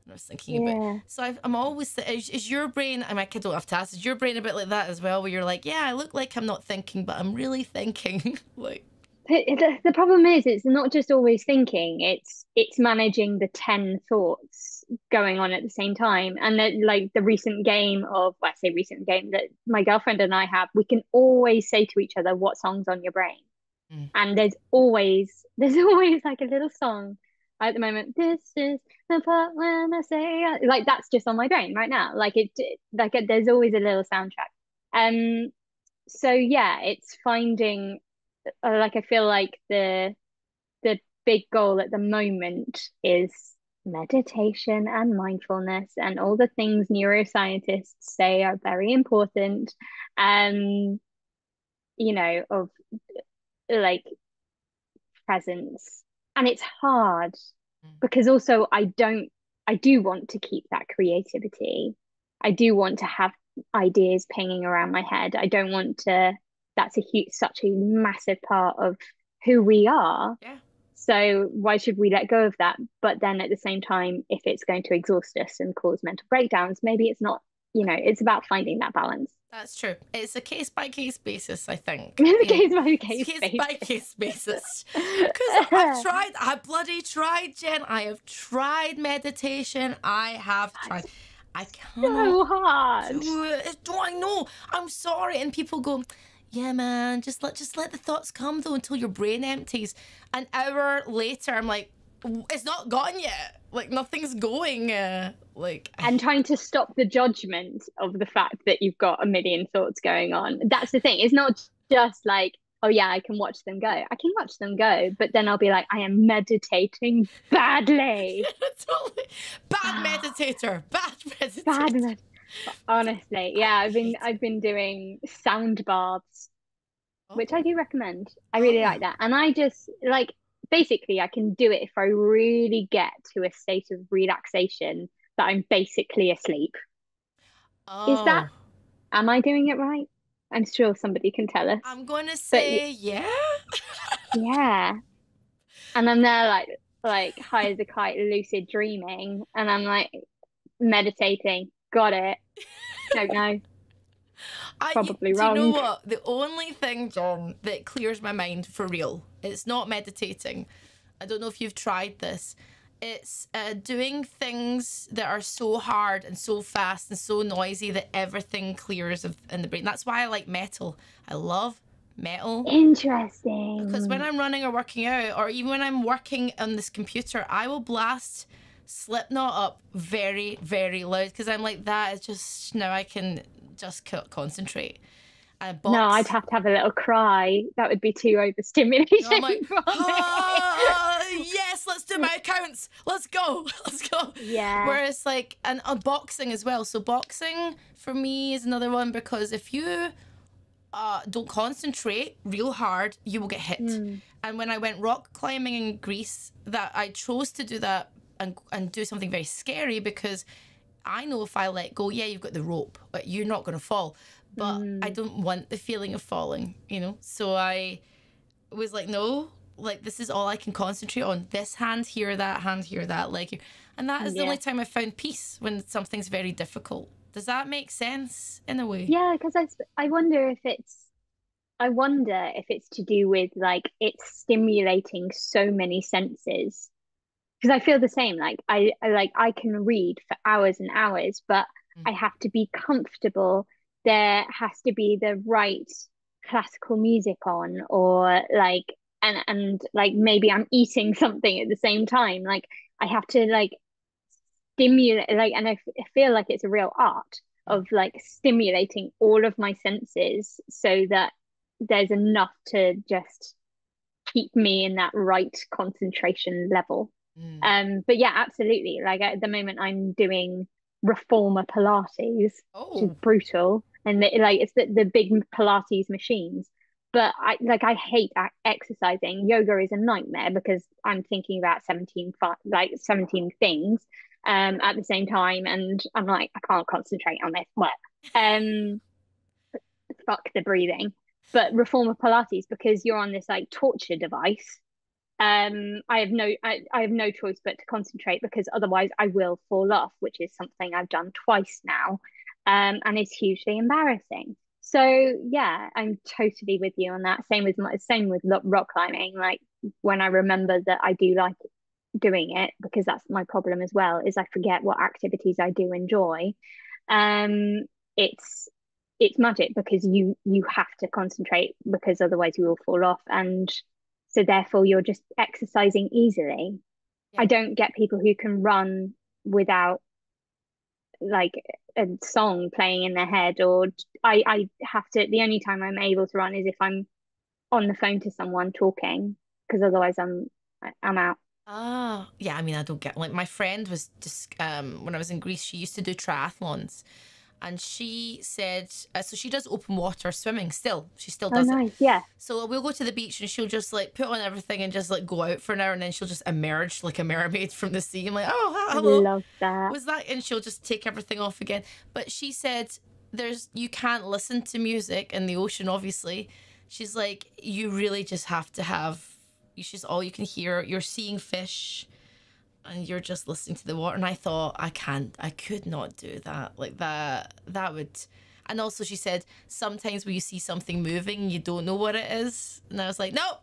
And I was thinking about... So I'm always... Is your brain... I don't have to ask. Is your brain a bit like that as well? Where you're like, yeah, I look like I'm not thinking, but I'm really thinking. Like... The problem is it's not just always thinking, it's managing the 10 thoughts going on at the same time. And that, like the recent game of, well, I say recent game that my girlfriend and I have, we can always say to each other, what song's on your brain? And there's always like a little song at the moment. This is the part when I say, like, that's just on my brain right now. Like there's always a little soundtrack. So yeah, it's finding like, I feel like the big goal at the moment is meditation and mindfulness and all the things neuroscientists say are very important. You know, of like presence. And it's hard because also I do want to keep that creativity. I do want to have ideas pinging around my head. I don't want to, that's such a massive part of who we are. Yeah. So why should we let go of that? But then at the same time, if it's going to exhaust us and cause mental breakdowns, maybe it's not, it's about finding that balance. That's true. It's a case-by-case basis, I think. Case-by-case basis. Because I bloody tried, Jen. I have tried meditation. I have tried. I cannot so hard. do it. Do I know? I'm sorry. And people go, yeah, man, just let the thoughts come though until your brain empties. An hour later, I'm like, it's not gone yet. Like, nothing's going. And trying to stop the judgment of the fact that you've got a million thoughts going on. That's the thing. It's not just like, oh yeah, I can watch them go. I can watch them go, but then I'll be like, I am meditating badly. Totally. Bad meditator. Honestly, yeah, I've been doing sound baths, which I do recommend. I really like that. And I just like, basically I can do it if I really get to a state of relaxation that I'm basically asleep. Am I doing it right? I'm sure somebody can tell us. I'm going to say, yeah. Yeah. And I'm there like high as a kite, lucid dreaming. And I'm like meditating. Got it. Don't know. probably Do you know wrong. what? The only thing, John, that clears my mind for real, it's not meditating. I don't know if you've tried this. It's doing things that are so hard and so fast and so noisy that everything clears in the brain. That's why I like metal. I love metal. Because when Interesting. I'm running or working out, or even when I'm working on this computer, I will blast Slipknot up very, very loud because I'm like, that is just, now I can just concentrate. No, I'd Box. have to have a little cry. That would be too overstimulating I'm like, for me. yes, let's do my accounts. Let's go. Let's go. Yeah. Whereas like, and boxing as well. So boxing for me is another one because if you don't concentrate real hard, you will get hit. And when I went rock climbing in Greece, that I chose to do that and do something very scary because I know if I let go, yeah, you've got the rope, but you're not going to fall. But I don't want the feeling of falling, you know? So I was like, no, like this is all I can concentrate on. This hand here, that leg here. And that is the only time I found peace, when something's very difficult. Does that make sense in a way? Yeah, because I wonder if it's to do with like it's stimulating so many senses. Because I feel the same. Like I can read for hours and hours, but I have to be comfortable. There has to be the right classical music on, or like and like maybe I'm eating something at the same time. Like I have to like stimulate, like, and I feel like it's a real art of like stimulating all of my senses so that there's enough to just keep me in that right concentration level. But yeah, absolutely. Like at the moment, I'm doing reformer Pilates, which is Oh, brutal, and like it's the big Pilates machines. But I hate exercising. Yoga is a nightmare because I'm thinking about 17 things at the same time, and I'm like, I can't concentrate on this. Well, um, fuck the breathing. But reformer Pilates, because you're on this like torture device, I have no choice but to concentrate because otherwise I will fall off, which is something I've done twice now, and it's hugely embarrassing. So yeah, I'm totally with you on that. Same with rock climbing. Like when I remember that I do like doing it, because that's my problem as well, is I forget what activities I do enjoy. Um, it's it's magic because you have to concentrate because otherwise you will fall off, and so therefore you're just exercising easily. yeah. I don't get people who can run without like a song playing in their head, or I have to, the only time I'm able to run is if I'm on the phone to someone talking, because otherwise I'm out. Ah, yeah. I mean, I don't get, like, my friend was just when I was in Greece, she used to do triathlons, and she said so she does open water swimming still. She still Oh does it. nice, yeah. So we'll go to the beach and she'll just like put on everything and just like go out for an hour, and then she'll just emerge like a mermaid from the sea. I'm like, oh, I hello, love that. was that? And she'll just take everything off again. But she said you can't listen to music in the ocean, obviously. She's like, you really just have to have, you just, all you can hear, you're seeing fish and you're just listening to the water. And I thought, I could not do that. Like that would. And also she said, sometimes when you see something moving, you don't know what it is. And I was like, no,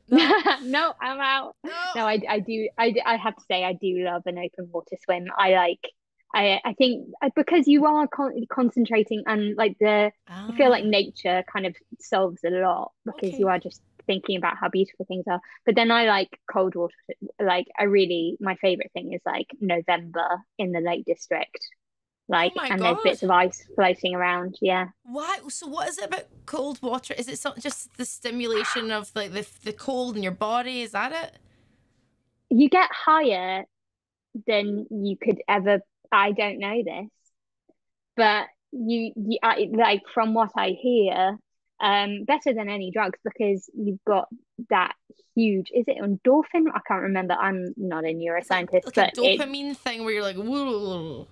no, No, I'm out. no. No, I have to say I do love an open water swim. I think because you are concentrating, and like I feel like Ah, nature kind of solves a lot because you okay. are just thinking about how beautiful things are. But then I like cold water. Like my favorite thing is like November in the Lake District. Oh Like, my and there's God. bits of ice floating around. Yeah. Why? So what is it about cold water? Is it just the stimulation of like the cold in your body? Is that it? You get higher than you could ever. I don't know this, but like from what I hear, better than any drugs because you've got that huge. Is it endorphin? I can't remember. I'm not a It's like neuroscientist, a but dopamine thing where you're like, whoa.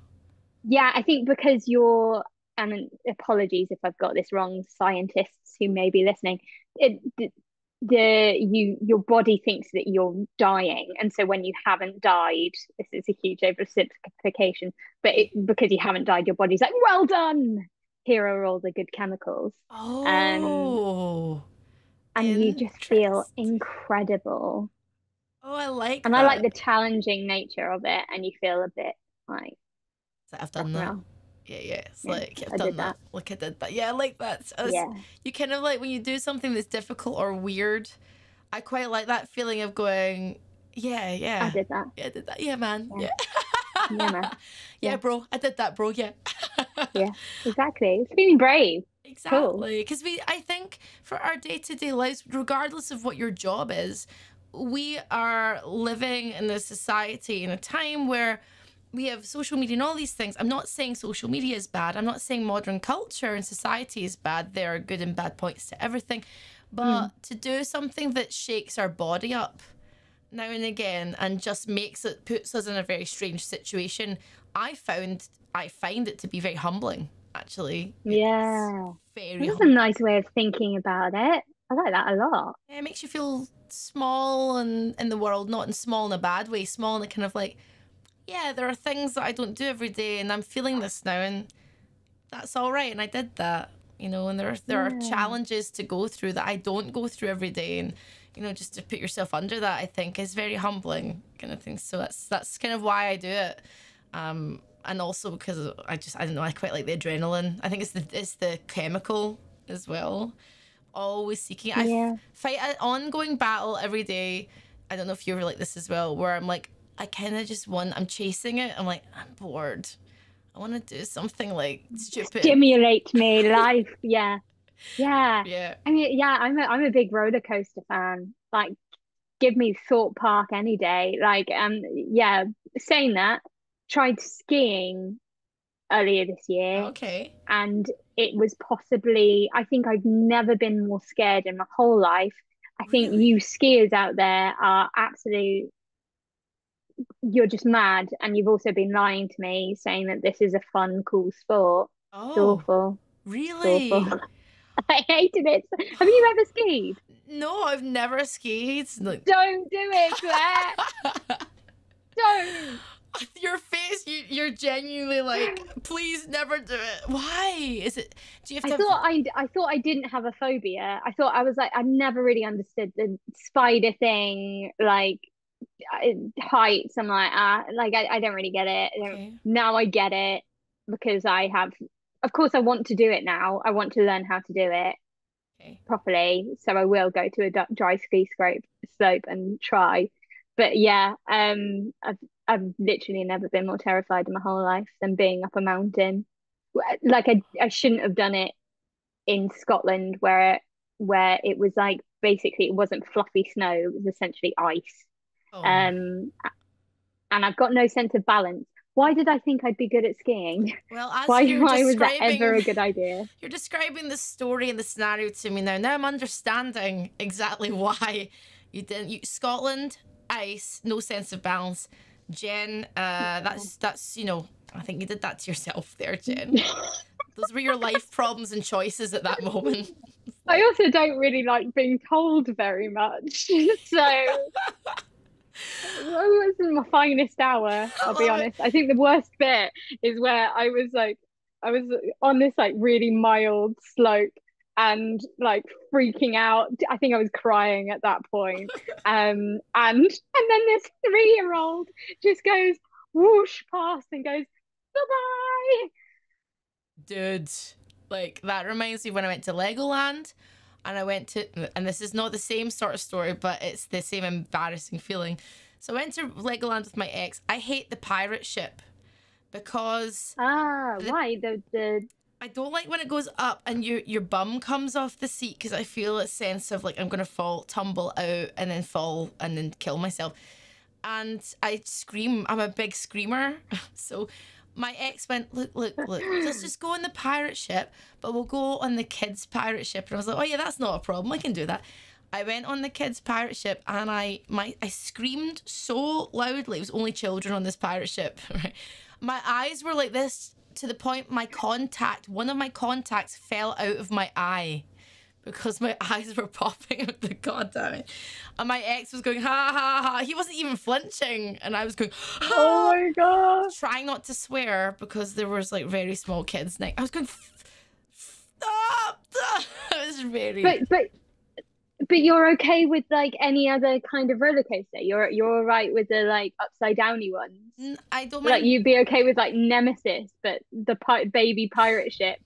yeah, I think because and apologies if I've got this wrong, scientists who may be listening, it, your body thinks that you're dying, and so when you haven't died, this is a huge oversimplification, but Okay. because you haven't died, your body's like, well done, here are all the good chemicals. Oh, And you just feel interesting. incredible. Oh, I like And I like that. the challenging nature of it, and you feel a bit like, So I've done fucking that. hell. Yeah, it's Yeah, like I've I done did that. that. Like I did that. Yeah, I like that. So Yeah, you kind of like when you do something that's difficult or weird. I quite like that feeling of going, yeah, I yeah, did that. yeah, I did that. Yeah, man. Yeah, Yeah, yeah, man. yeah, Yeah, bro. I did that, bro. Yeah. yeah, exactly. It's feeling brave. Cool. Exactly. Because I think for our day-to-day lives, regardless of what your job is, we are living in a society in a time where we have social media and all these things. I'm not saying social media is bad. I'm not saying modern culture and society is bad. There are good and bad points to everything. Mm. But to do something that shakes our body up now and again and just puts us in a very strange situation, I find it to be very humbling, actually. It's Yeah. very That's a humbling. nice way of thinking about it. I like that a lot. Yeah, it makes you feel small and in the world, not in small in a bad way, small in a kind of like, yeah, there are things that I don't do every day and I'm feeling this now and that's all right. And I did that, and there are Yeah. challenges to go through that I don't go through every day. And, just to put yourself under that, I think is very humbling kind of thing. So that's kind of why I do it. And also because I don't know, I quite like the adrenaline. I think it's the chemical as well. Always seeking. Yeah. Fight an ongoing battle every day. I don't know if you're like this as well, where I'm like, I kind of just I'm chasing it. I'm like, I'm bored. I want to do something like stupid. Stimulate me, life. Yeah. Yeah. Yeah. I mean, yeah, I'm a big roller coaster fan. Like, give me Thorpe Park any day. Like, yeah, saying that, tried skiing earlier this year, Okay. and it was possibly, I think I've never been more scared in my whole life. I think Really? you skiers out there are absolute, you're just mad, and you've also been lying to me saying that this is a fun, cool sport. It's Oh, awful. It's awful. really? I hated it. Have you ever skied? No, I've never skied. Like, Don't do it, Claire. Don't. your face, you're genuinely like, please never do it. Why? Is it? Do you have I to have? thought I thought I didn't have a phobia. I thought I was like I never really understood the spider thing, like heights. I'm like like I don't really get it. Okay. Now I get it because I have. Of course, I want to do it now. I want to learn how to do it Okay. properly, so I will go to a dry ski slope and try. But yeah, I've literally never been more terrified in my whole life than being up a mountain. Like I shouldn't have done it in Scotland where it was like basically it wasn't fluffy snow, it was essentially ice. Oh. Um, and I've got no sense of balance. Why did I think I'd be good at skiing? Well, as Why you're why was that ever describing a good idea? you're describing the story and the scenario to me now. Now I'm understanding exactly why you didn't. Scotland, ice, no sense of balance. Jen, that's I think you did that to yourself there, Jen. Those were your life problems and choices at that moment. I also don't really like being told very much. So it wasn't my finest hour, I I'll be love it. honest. I think the worst bit is where I was on this like really mild slope and like freaking out. I think I was crying at that point. And then this 3-year-old just goes whoosh past and goes, bye-bye. Dude, like that reminds me when I went to Legoland and and this is not the same sort of story, but it's the same embarrassing feeling. So I went to Legoland with my ex. I hate the pirate ship because Why? The I don't like when it goes up and your bum comes off the seat because I feel a sense of like I'm gonna tumble out and then fall and then kill myself. And I scream. I'm a big screamer, so my ex went, look, let's just go on the pirate ship, but we'll go on the kids' pirate ship. And I was like, oh yeah, that's not a problem. I can do that. I went on the kids' pirate ship and I screamed so loudly. It was only children on this pirate ship. Right? My eyes were like this to the point one of my contacts fell out of my eye because my eyes were popping out the goddamn. And my ex was going, ha ha ha. He wasn't even flinching. And I was going, ha. Oh my God. Trying not to swear because there was like very small kids. I was going, It was very. But you're okay with like any other kind of roller coaster. You're all right with the like upside downy ones. I don't Like mind. you'd be okay with like Nemesis, but the baby pirate ship.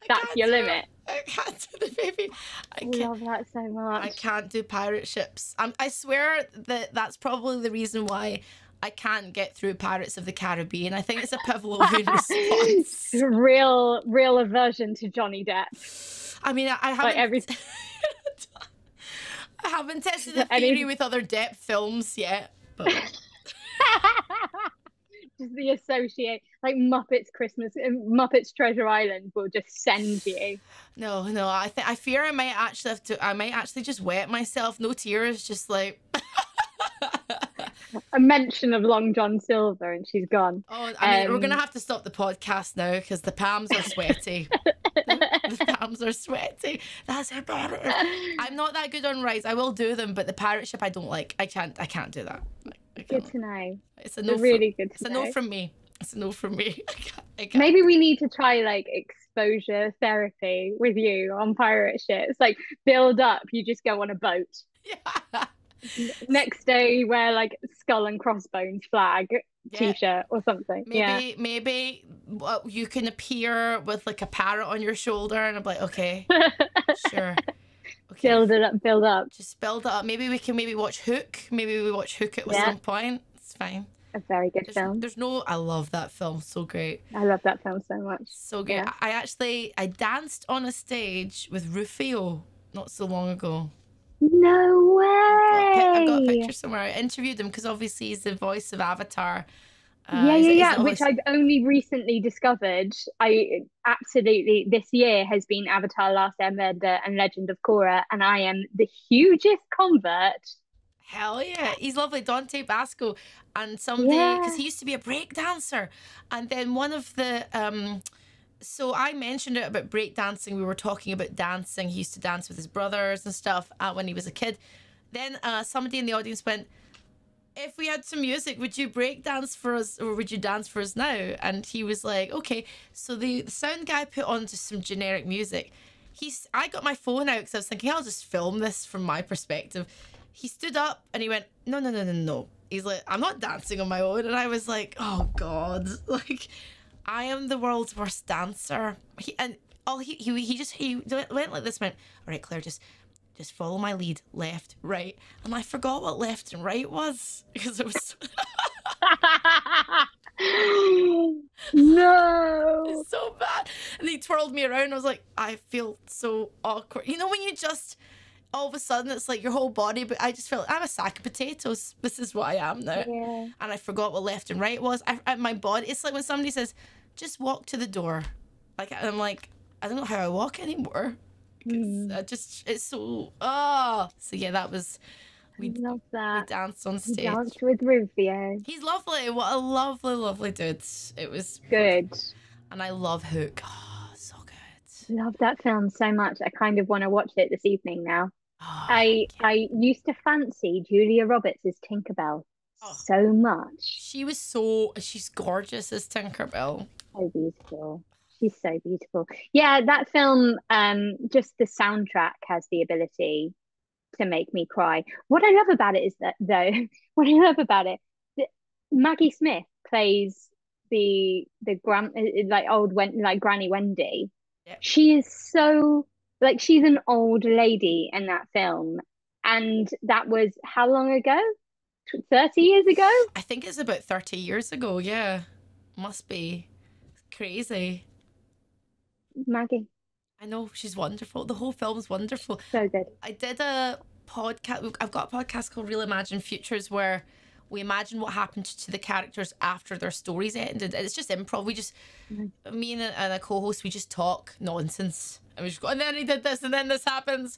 I That's can't your do limit. it. I can't do the baby. I I can't. love that so much. I can't do pirate ships. I swear that that's probably the reason why I can't get through Pirates of the Caribbean. I think it's a Pavlovian response. Real aversion to Johnny Depp. I mean, I haven't. Like I haven't tested the theory with other Depp films yet, but. Just the associate, like Muppets Christmas, Muppets Treasure Island will just send you. No, I fear I might actually have to. I might actually just wet myself. No tears, just like. A mention of Long John Silver, and she's gone. Oh, I mean, we're gonna have to stop the podcast now because the palms are sweaty. The palms are sweaty. That's about it. I'm not that good on rides. I will do them, but the pirate ship I don't like. I can't do that. Good to know. It's a no. Really good to know. It's a no from me. It's a no from me. I can't. Maybe we need to try like exposure therapy with you on pirate ships. Like build up. You just go on a boat. Yeah. Next day you wear like skull and crossbones flag t-shirt or something. Maybe you can appear with like a parrot on your shoulder, and I'm like, okay, sure. Okay. Build up. Just build it up. Maybe we can watch Hook. Maybe we watch Hook at some point. It's fine. A very good film. I love that film. So great. I love that film so much. So good. Yeah. I danced on a stage with Rufio not so long ago. No way. I've got a picture somewhere. I interviewed him because obviously he's the voice of Avatar. Which I've only recently discovered. I absolutely, this year has been Avatar: Last Airbender and Legend of Korra, and I am the hugest convert. Hell yeah, he's lovely. Dante Basco, and someday because he used to be a break dancer, and then one of the so I mentioned it about break dancing. We were talking about dancing. He used to dance with his brothers and stuff when he was a kid. Then somebody in the audience went, if we had some music, would you break dance for us, or would you dance for us now? And he was like, okay. So the sound guy put on just some generic music. I got my phone out because I was thinking I'll just film this from my perspective. He stood up and he went, no. He's like, I'm not dancing on my own. And I was like, oh God, like I am the world's worst dancer. He went like this, went, all right, Claire, just follow my lead, left, right. And I forgot what left and right was because it was no. It's so bad. And he twirled me around. I was like, I feel so awkward. You know, when you just all of a sudden it's like your whole body, but I just felt I'm a sack of potatoes. This is what I am now. Yeah. And I forgot what left and right was. My body, it's like when somebody says, just walk to the door. Like, I'm like, I don't know how I walk anymore. It's so, so yeah, that was, we love that. We danced on stage. Danced with Rufio. He's lovely. What a lovely dude. It was good. And I love Hook. Oh, so good. Love that film so much. I kind of want to watch it this evening now. Oh, I used to fancy Julia Roberts as Tinkerbell so much. She's gorgeous as Tinkerbell. So beautiful. She's so beautiful. Yeah, that film, just the soundtrack has the ability to make me cry. What I love about it is that, though, Maggie Smith plays the Granny Wendy. Yeah. She is so, like, she's an old lady in that film. And that was how long ago? 30 years ago? I think it's about 30 years ago, yeah. Must be. Crazy. Maggie. I know, she's wonderful. The whole film's wonderful. So good. I did a podcast. I've got a podcast called Real Imagine Futures where we imagine what happened to the characters after their stories ended. It's just improv. We just, me and a co-host, we just talk nonsense. And we just go, and then he did this, and then this happens.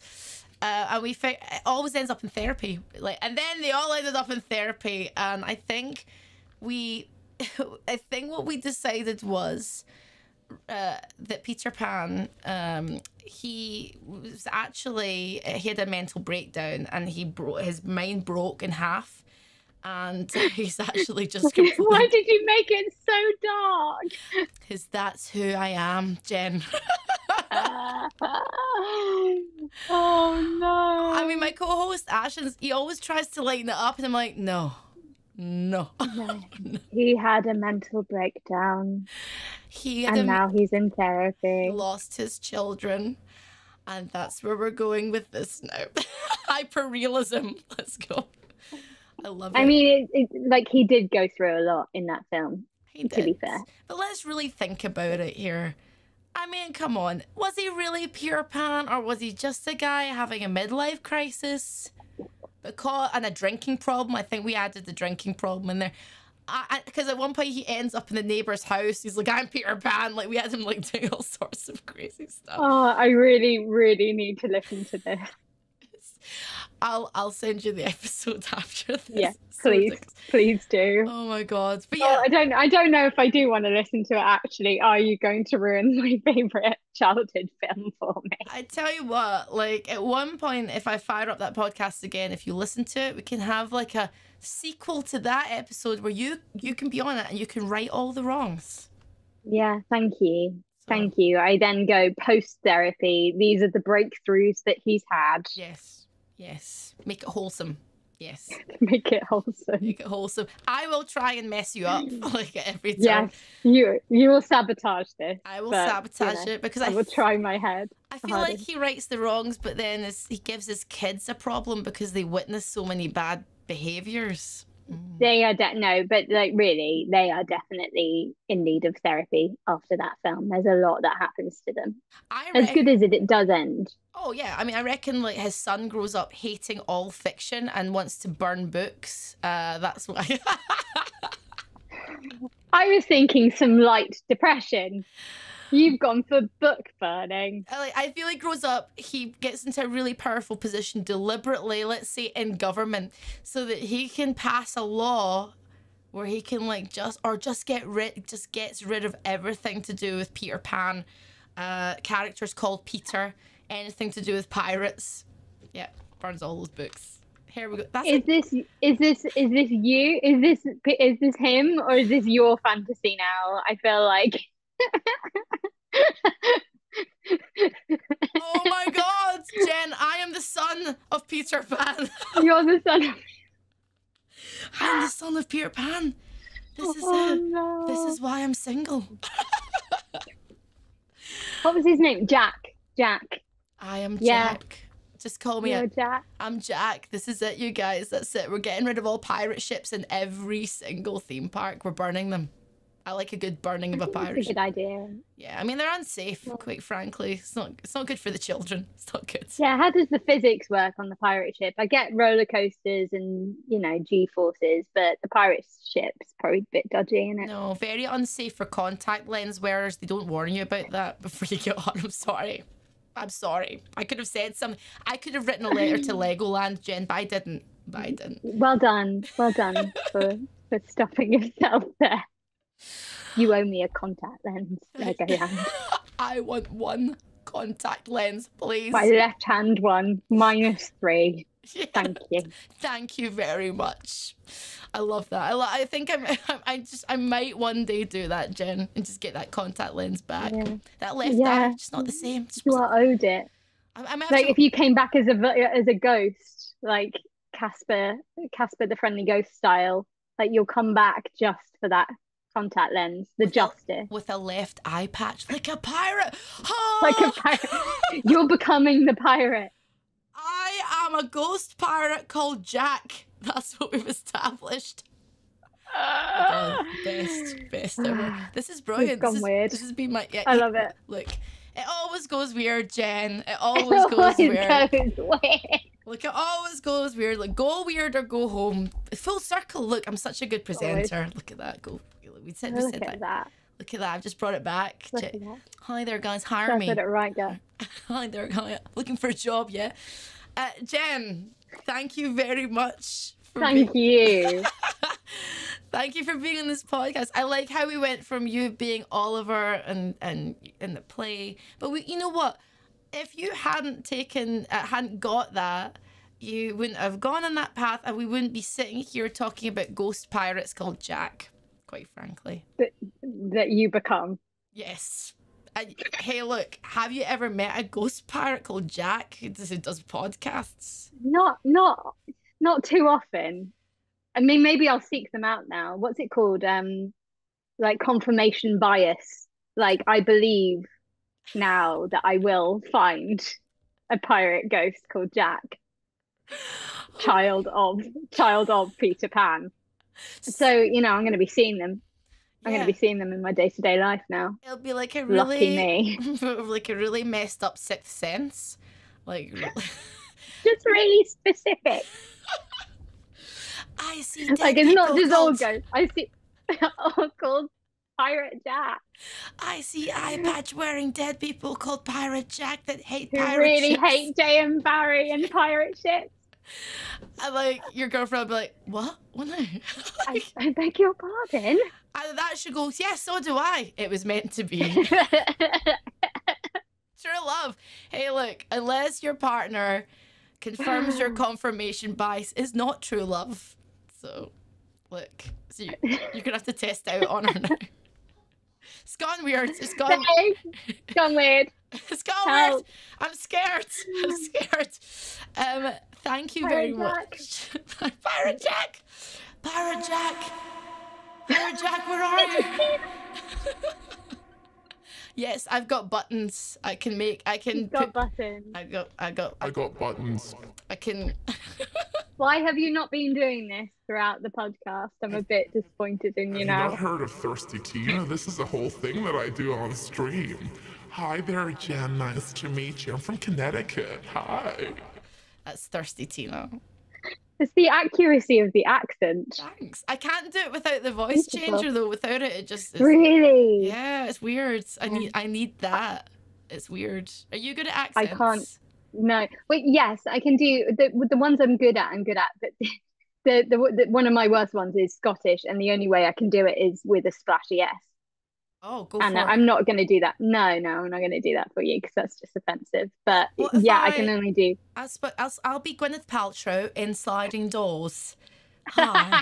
And it always ends up in therapy. And then they all ended up in therapy. And I think what we decided was that Peter Pan, he had a mental breakdown, and his mind broke in half, and he's actually just completely... Why did you make it so dark? Because that's who I am, Jen. Oh no. I mean, my co-host Ashens, he always tries to lighten it up, and I'm like, no. No. He had a mental breakdown. And now he's in therapy. He lost his children. And that's where we're going with this now. Hyperrealism. Let's go. I love it. I mean, like, he did go through a lot in that film, to be fair. But let's really think about it here. I mean, come on. Was he really Peter Pan, or was he just a guy having a midlife crisis? And a drinking problem. I think we added the drinking problem in there. Because at one point he ends up in the neighbor's house. He's like, I'm Peter Pan. Like, we had him like doing all sorts of crazy stuff. Oh, I really, really need to listen to this. I'll send you the episode after this. Yeah, please do. Oh my god. But yeah, I don't know if I do want to listen to it actually. Are you going to ruin my favorite childhood film for me? I tell you what, like at one point, if I fire up that podcast again, if you listen to it, we can have like a sequel to that episode where you can be on it and you can right all the wrongs. Yeah, thank you. Thank you. I then go post therapy. These are the breakthroughs that he's had. Yes. Make it wholesome. Yes. Make it wholesome. Make it wholesome. I will try and mess you up like every time. Yes, you will sabotage this. I will sabotage it because I will try my head. I feel like he rights the wrongs, but then he gives his kids a problem because they witness so many bad behaviors. They are really, they are definitely in need of therapy after that film. There's a lot that happens to them. As good as it does end. Oh yeah, I mean, I reckon like his son grows up hating all fiction and wants to burn books. That's why. I was thinking some light depression. You've gone for book burning. I feel like grows up, he gets into a really powerful position deliberately, let's say in government, so that he can pass a law where he can like just gets rid of everything to do with Peter Pan, characters called Peter, anything to do with pirates. Yeah, burns all those books. Here we go. Is this you? Is this him, or is this your fantasy now? I feel like. Oh my god, Jen, I am the son of Peter Pan. You're the son of... I'm the son of Peter Pan. This is it. No. This is why I'm single. What was his name? Jack. I am Jack. Just call me Jack. I'm Jack. This is it, you guys. That's it. We're getting rid of all pirate ships in every single theme park. We're burning them. I like a good burning of a pirate ship. That's a good idea. Yeah, I mean, they're unsafe, quite frankly. It's not good for the children. It's not good. Yeah, how does the physics work on the pirate ship? I get roller coasters and, G-forces, but the pirate ship's probably a bit dodgy, isn't it? No, very unsafe for contact lens wearers. They don't warn you about that before you get on. I'm sorry. I could have said something. I could have written a letter to Legoland, Jen, but I didn't. Well done for stopping yourself there. You owe me a contact lens, Legoland. I want one contact lens, please. My left hand one, -3. Yeah. Thank you. Thank you very much. I love that. I think I might one day do that, Jen, and just get that contact lens back. Yeah. That left eye, just not the same. You are owed it. Like if you came back as a ghost, like Casper the Friendly Ghost style, like you'll come back just for that contact lens, justice. With a left eye patch, like a pirate. Oh! Like a pirate. You're becoming the pirate. I am a ghost pirate called Jack. That's what we've established. Best ever. This is brilliant. Weird. This has been my... Yeah, I love it. Look, it always goes weird, Jen. It always goes weird. Look, it always goes weird. Like, go weird or go home. Full circle. Look, I'm such a good presenter. Look at that. We said that. Look at that. I've just brought it back. Hi there, guys. Hire me. Got it right, guys. Hi there, guys. Looking for a job, yeah. Jen, thank you very much. Thank you. Thank you for being on this podcast. I like how we went from you being Oliver and in the play. But you know what? If you hadn't got that, you wouldn't have gone on that path, and we wouldn't be sitting here talking about ghost pirates called Jack, quite frankly. That you become. Yes. Hey, look, have you ever met a ghost pirate called Jack who does podcasts? Not too often. I mean, maybe I'll seek them out now. What's it called? Like confirmation bias. Like I believe now that I will find a pirate ghost called Jack, child of Peter Pan. So, I'm going to be seeing them. I'm going to be seeing them in my day-to-day life now. It'll be like a Lucky me. like a really messed up sixth sense. Like just really specific. I see dead like it's not just called... old ghosts. I see all called Pirate Jack. I see eye patch wearing dead people called Pirate Jack that hate pirate ships. Who really ships. hate J.M. Barrie and pirate ships. And like your girlfriend will be like, what? What now? Like, I beg your pardon? And that she goes, yes, so do I. It was meant to be. True love. Hey, look, unless your partner confirms your confirmation bias is not true love. So, look, so you're going to have to test out on her now. It's gone weird. It's gone weird. It's gone weird. I'm scared. I'm scared. Thank you very much. Pirate Jack. Pirate Jack. Pirate Jack, where are you? Yes, I've got buttons. You've got buttons. I got buttons. I can. Why have you not been doing this throughout the podcast? I'm a bit disappointed in you now. Have you not heard of Thirsty Tina? This is a whole thing that I do on stream. Hi there, Jen. Nice to meet you. I'm from Connecticut. Hi. That's Thirsty Tina. It's the accuracy of the accent. Thanks. I can't do it without the voice changer though. Without it, it just is... Really. Yeah, it's weird. I need that. It's weird. Are you good at accents? I can't. No. Wait. Yes, I can do the ones I'm good at. But the one of my worst ones is Scottish, and the only way I can do it is with a splashy S. Oh, go and for it. I'm not going to do that. No, I'm not going to do that for you because that's just offensive. But yeah, I can only do. I'll be Gwyneth Paltrow in Sliding Doors. Hi.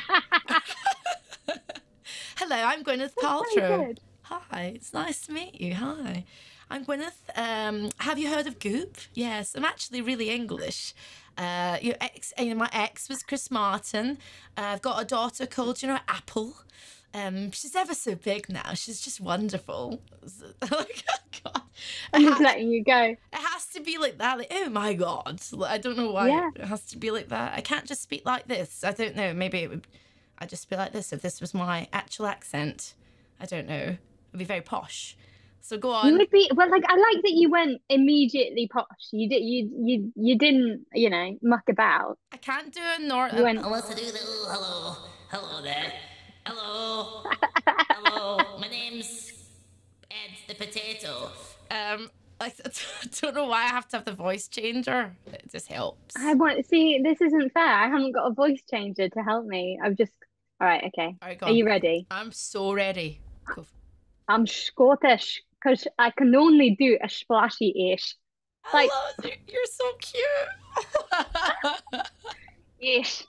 Hello, I'm Gwyneth Paltrow. Hi, it's nice to meet you. Hi, I'm Gwyneth. Have you heard of Goop? Yes, I'm actually really English. My ex was Chris Martin. I've got a daughter called, Apple. She's ever so big now. She's just wonderful. Like, oh God. I'm just letting you go. It has to be like that. Like, oh my God. I don't know why it has to be like that. I can't just speak like this. I don't know. Maybe I'd just be like this if this was my actual accent. I don't know. It'd be very posh. So go on. You would be I like that you went immediately posh. You didn't muck about. I can't do a North. You went, I want to do the hello there. Hello. Hello. My name's Ed the Potato. I don't know why I have to have the voice changer. It just helps. See, this isn't fair. I haven't got a voice changer to help me. All right, okay. All right, go on. Are you ready? I'm so ready. I'm Scottish because I can only do a splashy-ish. I love it. You're so cute. Yes.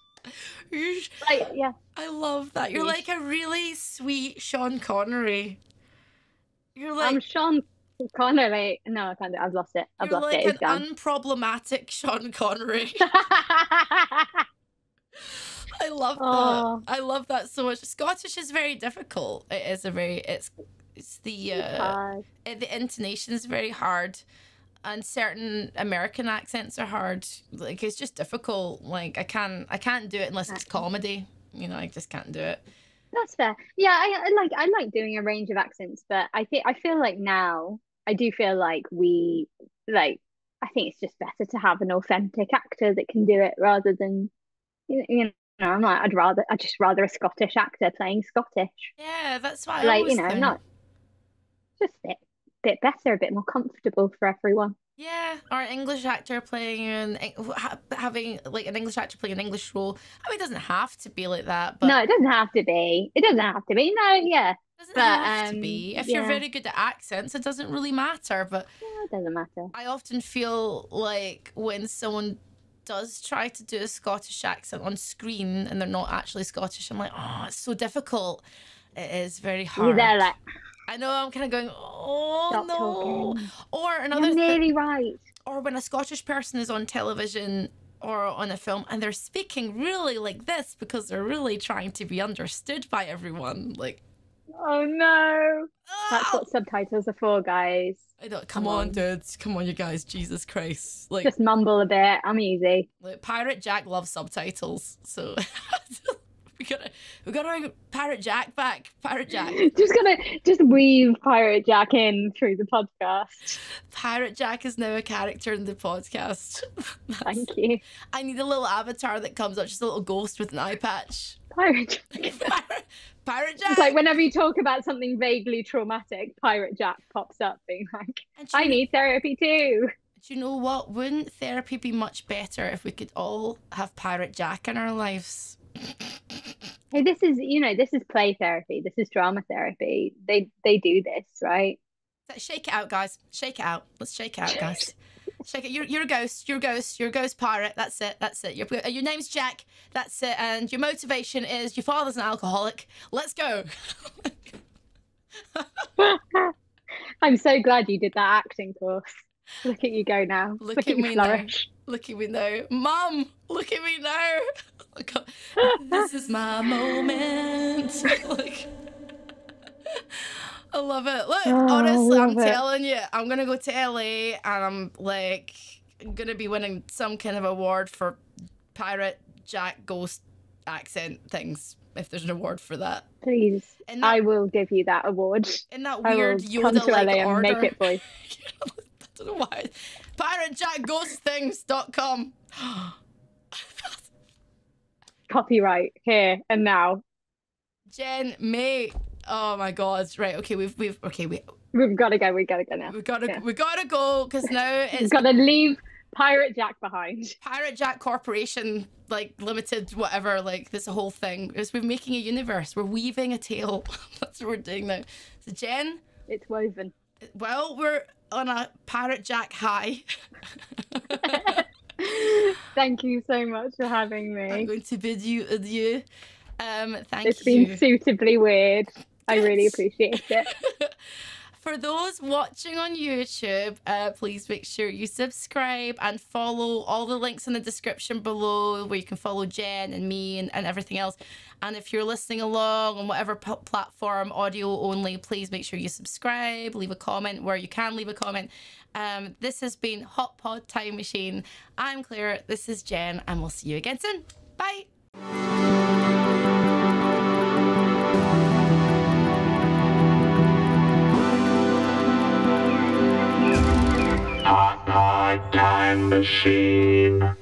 I love that. You're like a really sweet Sean Connery. You're like... I'm Sean Connery. No, I can't do it. I've lost it. I've lost it. It's gone. Unproblematic Sean Connery. I love that. I love that so much. Scottish is very difficult. It is it's the intonation is very hard. And certain American accents are hard. Like, it's just difficult. Like, I can't do it unless it's comedy. I just can't do it. That's fair. Yeah, I like doing a range of accents, but I feel like now I do feel like I think it's just better to have an authentic actor that can do it rather than I'm like I'd just rather a Scottish actor playing Scottish. Yeah, that's why I always think. Not just a bit better, a bit more comfortable for everyone. Yeah, or an English actor playing having like an English actor playing an English role. I mean, it doesn't have to be like that, but no, it doesn't have to be. It doesn't have to be. No, yeah, it doesn't have to be. If you're very good at accents, it doesn't really matter. But yeah, it doesn't matter. I often feel like when someone does try to do a Scottish accent on screen and they're not actually Scottish, I'm like, oh, it's so difficult. It is very hard. You're there like, I know I'm kind of going, oh Stop no. talking. Or another You're nearly right. Or when a Scottish person is on television or on a film and they're speaking really like this because they're really trying to be understood by everyone. Like, oh no. That's what subtitles are for, guys. I don't, come on, dudes. Come on, you guys. Jesus Christ. Like, just mumble a bit. I'm easy. Like, Pirate Jack loves subtitles, so we gotta bring Pirate Jack back. Pirate Jack. Just weave Pirate Jack in through the podcast. Pirate Jack is now a character in the podcast. Thank you. I need a little avatar that comes up, just a little ghost with an eye patch. Pirate Jack. Pirate Jack. It's like whenever you talk about something vaguely traumatic, Pirate Jack pops up being like, I need therapy too. Do you know what? Wouldn't therapy be much better if we could all have Pirate Jack in our lives? Hey, this is play therapy. This is drama therapy. They do this, right? Shake it out, guys. Shake it out. Let's shake it out, guys. Shake it. You're a ghost. You're a ghost. You're a ghost pirate. That's it. That's it. Your name's Jack. That's it. And your motivation is your father's an alcoholic. Let's go. I'm so glad you did that acting course. Look at you go now. Look at me flourish. Now. Look at me now. Mum, look at me now. This is my moment. Like, I love it. Look, honestly, I'm telling you, I'm going to go to LA and I'm like, going to be winning some kind of award for Pirate Jack ghost accent things, if there's an award for that. Please, I will give you that award. In that weird Yoda like order. And make it voice. I don't know why. PirateJackGhostThings.com. Copyright here and now. Jen, mate. Oh my God! Right, okay, we've got to go. We got to go now. We gotta go because now it's we've got to leave Pirate Jack behind. Pirate Jack Corporation, like limited, whatever. Like this whole thing is we're making a universe. We're weaving a tale. That's what we're doing now. So Jen, it's woven. Well, we're on a Pirate Jack high. Thank you so much for having me. I'm going to bid you adieu. Thank you. It's been suitably weird. I really appreciate it. For those watching on YouTube, please make sure you subscribe and follow all the links in the description below where you can follow Jen and me and everything else. And if you're listening along on whatever platform, audio only, please make sure you subscribe, leave a comment where you can leave a comment. This has been Hot Pod Time Machine. I'm Claire, this is Jen, and we'll see you again soon. Bye. Hot Pod Time Machine.